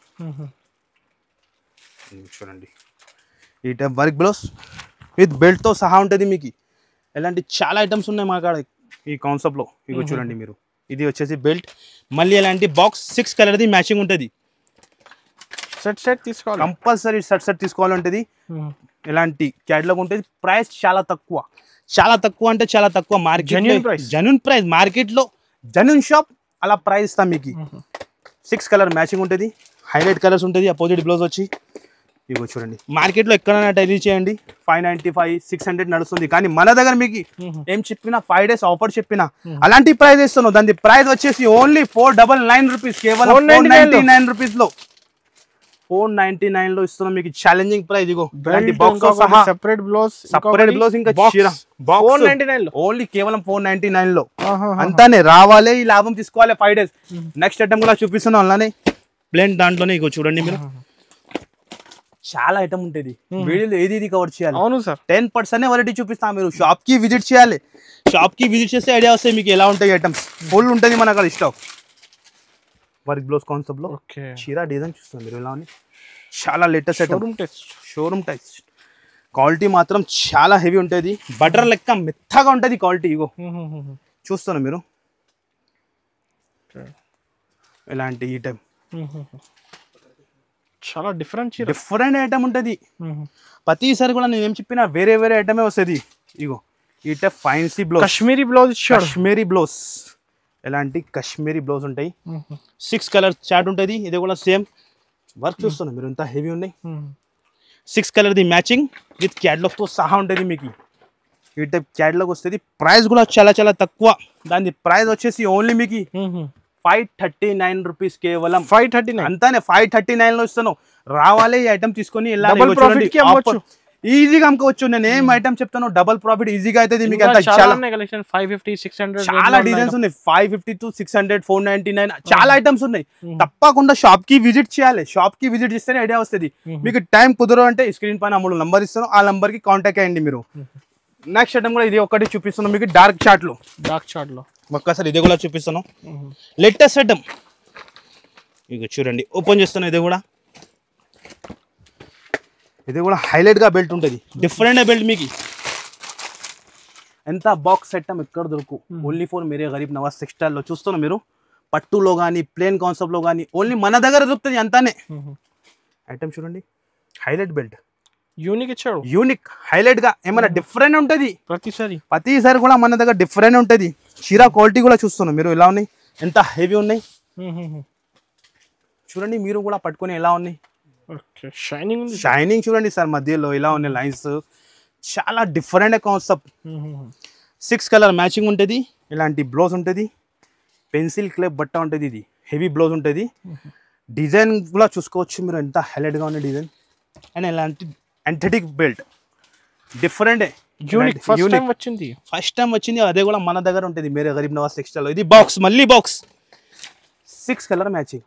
చూడండి ఈ టైప్ వర్క్ బ్లౌజ్ విత్ బెల్ట్తో సహా ఉంటుంది మీకు. ఇలాంటి చాలా ఐటమ్స్ ఉన్నాయి మా కాడ ఈ కాన్సెప్ట్లో. ఇగో చూడండి మీరు, ఇది వచ్చేసి బెల్ట్. మళ్ళీ ఇలాంటి బాక్స్ 6 కలర్ది మ్యాచింగ్ ఉంటుంది. సెట్ తీసుకోవాలి, కంపల్సరీ సెట్ తీసుకోవాలి ఉంటుంది. ఇలాంటి క్యాటలాగ్ ఉంటుంది. ప్రైస్ చాలా తక్కువ, చాలా తక్కువ అంటే చాలా తక్కువ. మార్కెట్ జెన్యూన్ ప్రైస్, మార్కెట్లో జెన్యూన్ షాప్ అలా ప్రైస్ ఇస్తాం మీకు. 6 కలర్ మ్యాచింగ్ ఉంటుంది, హైలైట్ కలర్స్ ఉంటుంది. అపోజిట్ బ్లౌజ్ వచ్చి ఇగో చూడండి. మార్కెట్లో ఎక్కడైనా డైలీ చేయండి 595 600 నడుస్తుంది. కానీ మన దగ్గర మీకు ఏం చెప్పినా 5 days ఆఫర్ చెప్పినా అలాంటి ప్రైస్ ఇస్తున్నాం. దాని ప్రైస్ వచ్చేసి ఓన్లీ 499 రూపీస్, కేవలం 499 రూపీస్లో 499 లో ఇస్తున్నాం మీకు. Challenging price. ఇగో సెపరేట్ బ్లౌజ్, ఇంకా చీర బాక్స్ 499 లో, ఓన్లీ కేవలం 499 లో. అంతానే రావాలి, ఈ లాభం తీసుకోవాలి 5 days. నెక్స్ట్ ఐటమ్ కూడా చూపిస్తున్నాం అలానే ప్లేన్ దాంట్లోనే. ఇగో చూడండి మీరు, చాలా ఐటమ్ ఉంటుంది. వీడియోలో ఏది కవర్ చేయాలి. అవును సార్, 10% వెరైటీ చూపిస్తాం. మీరు షాప్ కి విజిట్ చేయాలి. షాప్ కి విజిట్ చేస్తే ఐడియా వస్తాయి మీకు ఎలా ఉంటాయి ఐటమ్స్. ఫుల్ ఉంటుంది మన అక్కడ స్టాక్. వర్క్ బ్లౌజ్ కాన్సెప్ట్ లో చీర డిజైన్ చూస్తాం మీరు ఎలా ఉంది. చాలా latest item, showroom types. Quality మాత్రం చాలా హెవీ ఉంటుంది. బటర్ లెక్క మెత్తగా ఉంటుంది క్వాలిటీ. ఇగో చూస్తాను మీరు, ఇలాంటి ఈ టైం చాలా డిఫరెంట్ ఐటమ్ ఉంటుంది. ప్రతిసారి కూడా నేను ఏం చెప్పినా వేరే వేరే ఐటమే వస్తుంది. ఇగో ఈ type fancy blouse, Kashmiri blouse. ఎలాంటి కాశ్మీరీ బ్లౌజ్ ఉంటాయి. 6 కలర్ చార్ట్ ఉంటుంది. ఇది కూడా సేమ్ వర్క్ చూస్తున్నాం మీరు, ఎంత హెవీ ఉన్నాయి. 6 కలర్ది మ్యాచింగ్ విత్ క్యాటలాగ్తో సహా ఉంటుంది మీకు. ఈ టైప్ క్యాటలాగ్ వస్తుంది. ప్రైస్ కూడా చాలా చాలా తక్కువ. దాని ప్రైస్ వచ్చేసి ఓన్లీ మీకు 539 రూపీస్, కేవలం 539. అంతానే 539 లో ఇస్తాను. రావాలి ఈ ఐటమ్ తీసుకొని ఈజీగా అమ్ముకోవచ్చు. నేను ఏం ఐటమ్ చెప్తాను, డబుల్ ప్రాఫిట్ ఈజీగా అవుతుంది మీకు. చాలా డిజైన్స్ ఉన్నాయి. 550 to 600, 499 చాలా ఐటమ్స్ ఉన్నాయి. తప్పకుండా షాప్ కి విజిట్ చేయాలి. షాప్ కి విజిట్ చేస్తేనే ఐడియా వస్తుంది మీకు. టైం కుదరదు అంటే స్క్రీన్ పైన 3 నంబర్ ఇస్తాను, ఆ నంబర్ కి కాంటాక్ట్ అయ్యండి మీరు. నెక్స్ట్ ఐటమ్ కూడా ఇది ఒకటి చూపిస్తున్నాను మీకు, డార్క్ చార్ట్ లో. ఒక్కసారి ఇది కూడా చూపిస్తాను, లేటెస్ట్ ఐటమ్. ఇక చూడండి, ఓపెన్ చేస్తాను. ఇది కూడా హైలైట్ గా బెల్ట్ ఉంటుంది. డిఫరెంట్ బెల్ట్ మీకు. ఎంత బాక్స్ ఐటమ్ ఎక్కడ దొరుకు. Only for Mere Garib Nawaz textile లో చూస్తున్నాం మీరు. పట్టులో కానీ ప్లేన్ కాన్సెప్ట్ లో కానీ ఓన్లీ మన దగ్గర దొరుకుతుంది. అంతానే ఐటమ్ చూడండి, హైలైట్ బెల్ట్. యూనిక్ హైలైట్ గా ఏమైనా డిఫరెంట్ ఉంటుంది. ప్రతిసారి కూడా మన దగ్గర డిఫరెంట్ ఉంటుంది. చీర క్వాలిటీ కూడా చూస్తున్నాం మీరు ఎలా ఉన్నాయి, ఎంత హెవీ ఉన్నాయి. చూడండి మీరు కూడా పట్టుకొని ఎలా ఉన్నాయి. షైనింగ్ చూడండి సార్, మధ్యలో ఇలా ఉన్నాయి లైన్స్. చాలా డిఫరెంట్ కాన్సెప్ట్. 6 కలర్ మ్యాచింగ్ ఉంటుంది. ఇలాంటి బ్లౌజ్ ఉంటుంది. పెన్సిల్ క్లేప్ బట్ట ఉంటుంది. ఇది హెవీ బ్లౌజ్ ఉంటుంది. డిజైన్ కూడా చూసుకోవచ్చు మీరు, ఎంత హైలైట్ గా ఉంది డిజైన్. అండ్ ఇలాంటి యాంథెటిక్ బెల్ట్ డిఫరెంట్, ఫస్ట్ టైం వచ్చింది. అదే కూడా మన దగ్గర ఉంటుంది మేరే గరీబ్ నవాజ్ టెక్స్టైల్. ఇది బాక్స్, మళ్ళీ బాక్స్ 6 కలర్ మ్యాచింగ్.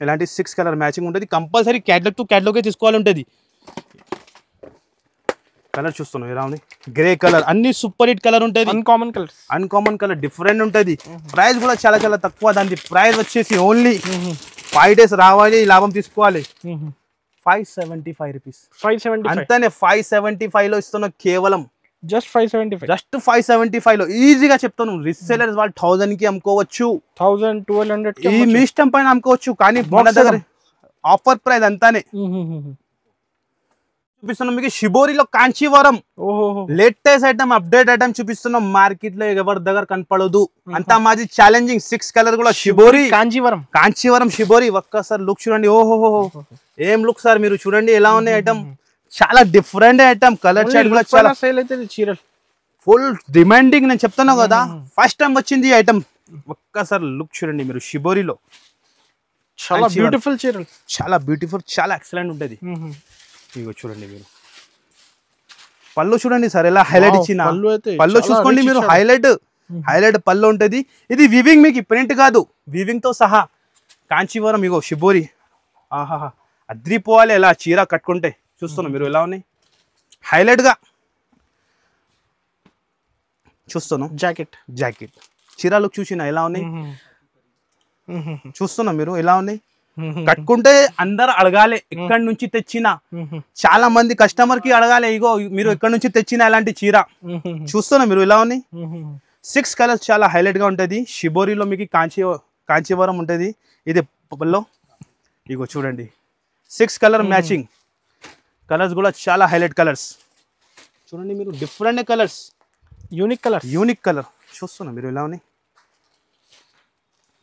ఇలాంటి 6 కలర్ మ్యాచింగ్ ఉంటుంది. కంపల్సరీ క్యాటలాగ్ టు క్యాటలాగే తీసుకోవాలి ఉంటుంది. కలర్ చూస్తున్నాం ఎలా ఉంది, గ్రే కలర్. అన్ని సూపర్ హిట్ కలర్ ఉంటుంది. అన్కామన్ కలర్ డిఫరెంట్ ఉంటుంది. ప్రైస్ కూడా చాలా చాలా తక్కువ. దాని ప్రైస్ వచ్చేసి ఓన్లీ 5 days రావాలి, లాభం తీసుకోవాలి. 575 రూపీస్, అంతానే 575 లో ఇస్తున్నాం. కేవలం జస్ట్ 575 లో ఈజీగా చెప్తాను. రీసెలర్స్ వాళ్ళు 1000 కి అమ్ముకోవచ్చు, 1200 ఈ మీ ఇష్టం పైన అమ్ముకోవచ్చు. కానీ మన దగ్గర ఆఫర్ ప్రైస్ అంతానే చూపిస్తున్నాం మీకు. షిబోరిలో Kanchivaram latest item, update item చూపిస్తున్నాం. మార్కెట్ లో ఎవరి దగ్గర కనపడదు. అంతా మాది ఛాలెంజింగ్. 6 కలర్ కూడా షిబోరి, కాంచీవరం షిబోరి. ఒక్కసారి లుక్ చూడండి. ఓహో ఏం లుక్ సార్, మీరు చూడండి ఎలా ఉన్నాయి ఐటమ్. చాలా డిఫరెంట్ ఐటమ్. కలర్ చార్ట్ కూడా చాలా సేల్ అవుతుంది. చీరలు ఫుల్ డిమాండింగ్. నేను చెప్తాను కదా, ఫస్ట్ టైం వచ్చింది ఈ ఐటమ్. ఒక్కసారి లుక్ చూడండి మీరు. షిబోరిలో చాలా బ్యూటిఫుల్ చీరలు, చాలా బ్యూటిఫుల్, చాలా ఎక్సలెంట్ ఉంటుంది. ఇగో చూడండి మీరు. పళ్ళు చూడండి సార్ ఎలా హైలైట్ ఇచ్చిన. పళ్ళు చూసుకోండి మీరు, హైలైట్ పళ్ళు ఉంటుంది. ఇది వివింగ్ మీకు, ప్రింట్ కాదు, వివింగ్ తో సహా. కాంచీవరం ఇగో షిబోరి. ఆహాహా, అద్రిపోవాలి ఎలా చీర కట్టుకుంటే. చూస్తున్నాం మీరు ఎలా ఉన్నాయి, హైలైట్ గా చూస్తున్నాం. జాకెట్ చీర లుక్ చూసిన ఎలా ఉన్నాయి చూస్తున్నాం మీరు ఎలా ఉన్నాయి. కట్టుకుంటే అందరు అడగాలి ఎక్కడి నుంచి తెచ్చినా. చాలా మంది కస్టమర్ కి అడగాలి, ఇగో మీరు ఎక్కడి నుంచి తెచ్చినా ఇలాంటి చీర. చూస్తున్నా మీరు ఇలా ఉన్నాయి. 6 కలర్స్ చాలా హైలైట్ గా ఉంటది. షిబోరిలో మీకు కాంచీవరం ఉంటది. ఇది పల్లో ఇగో చూడండి 6 కలర్ మ్యాచింగ్. కలర్స్ కూడా చాలా హైలైట్ కలర్స్ చూడండి మీరు. డిఫరెంట్ కలర్స్, యూనిక్ కలర్ చూస్తున్నా మీరు ఇలా ఉన్నాయి.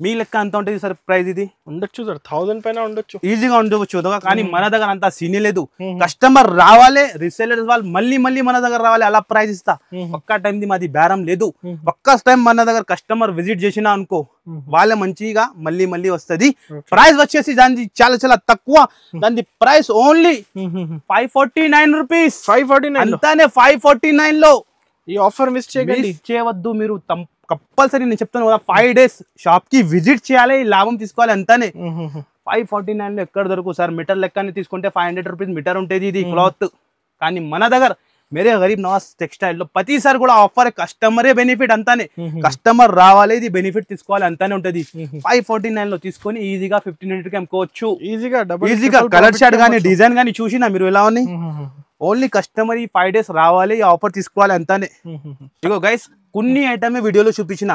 మీ లెక్క అంత ఉంటుంది సార్ ప్రైస్? ఇది ఉండొచ్చు సార్, 1000 పైన ఉండొచ్చు, ఈజీగా ఉండవచ్చు. కానీ మన దగ్గర అంత సీన్ లేదు. కస్టమర్ రావాలి, రీసెలర్స్ వాళ్ళు మళ్ళీ మన దగ్గర రావాలి, అలా ప్రైస్ ఇస్తా. ఒక్క టైం ది మాది బేరం లేదు. ఒక్క టైం మన దగ్గర కస్టమర్ విజిట్ చేసినా అనుకో, వాళ్ళే మంచిగా మళ్ళీ వస్తుంది. ప్రైస్ వచ్చేసి దాని చాలా తక్కువ. దాని ప్రైస్ ఓన్లీ 549 రూపీస్. 549 అంతానే 549 లో. ఈ ఆఫర్ మిస్ చేయవద్దు మీరు. కంపల్సరీ నేను చెప్తాను కదా, 5 days షాప్ కి విజిట్ చేయాలి, లాభం తీసుకోవాలి. అంతానే 549 లో ఎక్కడ దొరుకు సార్? మీటర్ లెక్కని తీసుకుంటే 500 రూపీస్ మీటర్ ఉంటుంది ఇది క్లాత్. కానీ మన దగ్గర మేరే గరీబ్ నవాజ్ టెక్స్టైల్ లో ప్రతిసారి కూడా ఆఫర్, కస్టమరే బెనిఫిట్. అంతానే కస్టమర్ రావాలి, ఇది బెనిఫిట్ తీసుకోవాలి, అంతానే ఉంటది. 549 లో తీసుకొని ఈజీగా 1500 కి అమ్ముకోవచ్చు. ఈజీగా కలర్ షార్ట్ కానీ డిజైన్ కానీ చూసినా మీరు ఎలా ఉన్నాయి. ఓన్లీ కస్టమర్ ఈ 5 days రావాలి, ఈ ఆఫర్ తీసుకోవాలి, అంతానే. ఇగో గైస్ కొన్ని ఐటమే వీడియోలో చూపించిన,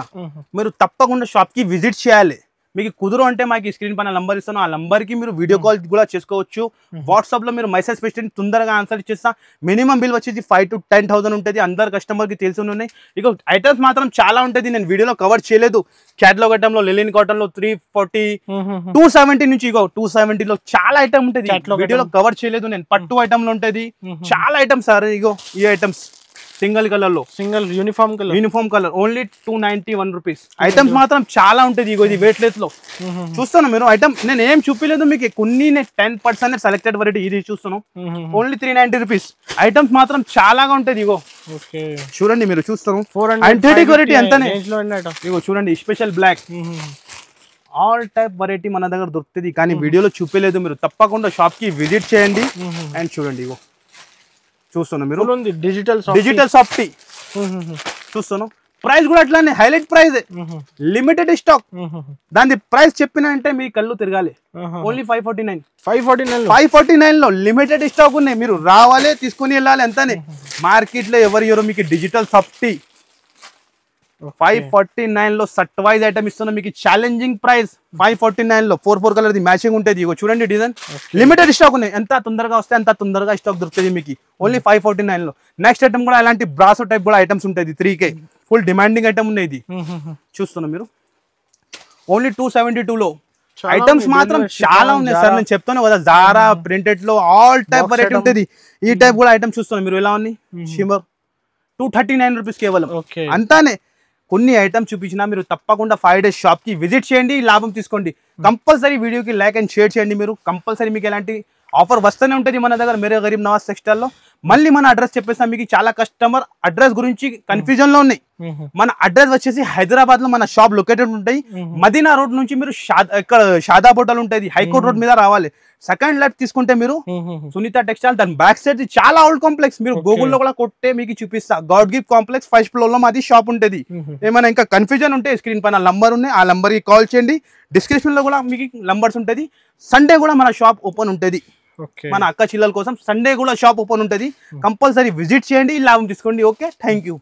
మీరు తప్పకుండా షాప్ కి విజిట్ చేయాలి. మీకు కుదురు అంటే మాకు స్క్రీన్ పైన నంబర్ ఇస్తాను, ఆ నంబర్ కి మీరు వీడియో కాల్ కూడా చేసుకోవచ్చు. వాట్సాప్ లో మీరు మెసేజ్ పెట్టి తొందరగా ఆన్సర్ ఇచ్చేస్తా. మినిమం బిల్ వచ్చేసి 5 to 10,000 ఉంటుంది. అందరు కస్టమర్ కి తెలిసి ఉన్నాయి. ఇక ఐటమ్స్ మాత్రం చాలా ఉంటుంది, నేను వీడియోలో కవర్ చేయలేదు. క్యాటలాగ్ ఐటమ్ లో లెలిన్ కాటన్ లో 340, 270 నుంచి ఇగో 270 లో చాలా ఐటమ్ ఉంటుంది. వీడియోలో కవర్ చేయలేదు నేను. పట్టు ఐటమ్ లో ఉంటుంది చాలా ఐటమ్స్ సార్. ఇగో ఈ ఐటమ్స్ సింగిల్ కలర్ లో, uniform colour only 291 rupees. Items మాత్రం చాలా ఉంటుంది. ఇగో ఇది వెయిట్లెస్ లో చూస్తాను మీరు. ఐటమ్ నేను ఏం చూపించలేదు మీకు, కొన్ని 10% సెలెక్టెడ్ వెరైటీ ఇది చూస్తాను. Only 390 rupees. ఐటమ్స్ మాత్రం చాలాగా ఉంటుంది. ఇగో చూడండి మీరు చూస్తాను. వెరైటీ ఎంతనే. ఇగో చూడండి special black, all type variety మన దగ్గర దొరుకుతుంది. కానీ వీడియోలో చూపించలేదు. మీరు తప్పకుండా షాప్ కి విజిట్ చేయండి. అండ్ చూడండి ఇగో చూస్తున్నా మీరు డిజిటల్ సాఫ్టీ చూస్తాను. ప్రైస్ కూడా అట్లానే హైలైట్ ప్రైస్, లిమిటెడ్ స్టాక్. దాని ప్రైస్ చెప్పిన అంటే మీ కళ్ళు తిరగాలి. ఓన్లీ 549 లో లిమిటెడ్ స్టాక్ ఉన్నాయి. మీరు రావాలి, తీసుకుని వెళ్ళాలి, అంతానే. మార్కెట్ లో ఎవరు మీకు డిజిటల్ సాఫ్టీ 549 లో సట్ వైజ్ ఐటమ్ ఇస్తున్నా మీకు. ఛాలెంజింగ్ ప్రైస్ 549 లో 4 కలర్ ది మ్యాచింగ్ ఉంటుంది. ఇగో చూడండి డిజైన్, లిమిటెడ్ స్టాక్ ఉన్నాయి. ఎంత తొందరగా వస్తే అంత తొందరగా స్టాక్ దొరుకుతుంది మీకు. ఓన్లీ 549 లో. నెక్స్ట్ ఐటమ్ కూడా అలాంటి బ్రాసో టైప్ కూడా ఐటమ్స్ ఉంటుంది. 3K ఫుల్ డిమాండింగ్ ఐటమ్ ఉన్నాయి. ఇది చూస్తున్నా మీరు. ఓన్లీ 272 లో. ఐటమ్స్ మాత్రం చాలా ఉన్నాయి సార్. నేను చెప్తాను కదా, జారా ప్రింటెడ్ లో ఆల్ టైప్ వెరైటీ ఉంటుంది. ఈ టైప్ కూడా ఐటమ్ చూస్తున్నా మీరు ఎలా ఉన్నాయి. షిమర్ 239 రూపీస్ కేవలం. అంతానే కొన్ని ఐటమ్స్ చూపించినా మీరు తప్పకుండా 5 days షాప్ కి విజిట్ చేయండి, లాభం తీసుకోండి. కంపల్సరీ వీడియోకి లైక్ అండ్ షేర్ చేయండి. మీరు కంపల్సరీ మీకు ఎలాంటి ఆఫర్ వస్తూనే ఉంటుంది మన దగ్గర మేరే గరీబ్ నవాజ్ టెక్స్టైల్ లో. మళ్ళీ మన అడ్రస్ చెప్పేస్తా మీకు. చాలా కస్టమర్ అడ్రస్ గురించి కన్ఫ్యూజన్ లో ఉన్నాయి. మన అడ్రస్ వచ్చేసి హైదరాబాద్ లో మన షాప్ లొకేటెడ్ ఉంటాయి. మదీనా రోడ్ నుంచి మీరు ఇక్కడ షాదాబ్ హోటల్ ఉంటుంది, హైకోర్ట్ రోడ్ మీద రావాలి. సెకండ్ లెఫ్ట్ తీసుకుంటే మీరు సునీత టెక్స్టైల్, దాని బ్యాక్ సైడ్ చాలా ఓల్డ్ కాంప్లెక్స్. మీరు గూగుల్లో కూడా కొట్టే మీకు చూపిస్తా. God gift complex 1st floor లో మాది షాప్ ఉంటుంది. ఏమైనా ఇంకా కన్ఫ్యూజన్ ఉంటే స్క్రీన్ పైన నంబర్ ఉన్నాయి, ఆ నంబర్ కి కాల్ చేయండి. డిస్క్రిప్షన్ లో కూడా మీకు నంబర్స్ ఉంటుంది. సండే కూడా మన షాప్ ఓపెన్ ఉంటుంది. మన అక్క చిల్లల కోసం సండే కూడా షాప్ ఓపెన్ ఉంటుంది. కంపల్సరీ విజిట్ చేయండి, లాభం తీసుకోండి. Okay, thank you.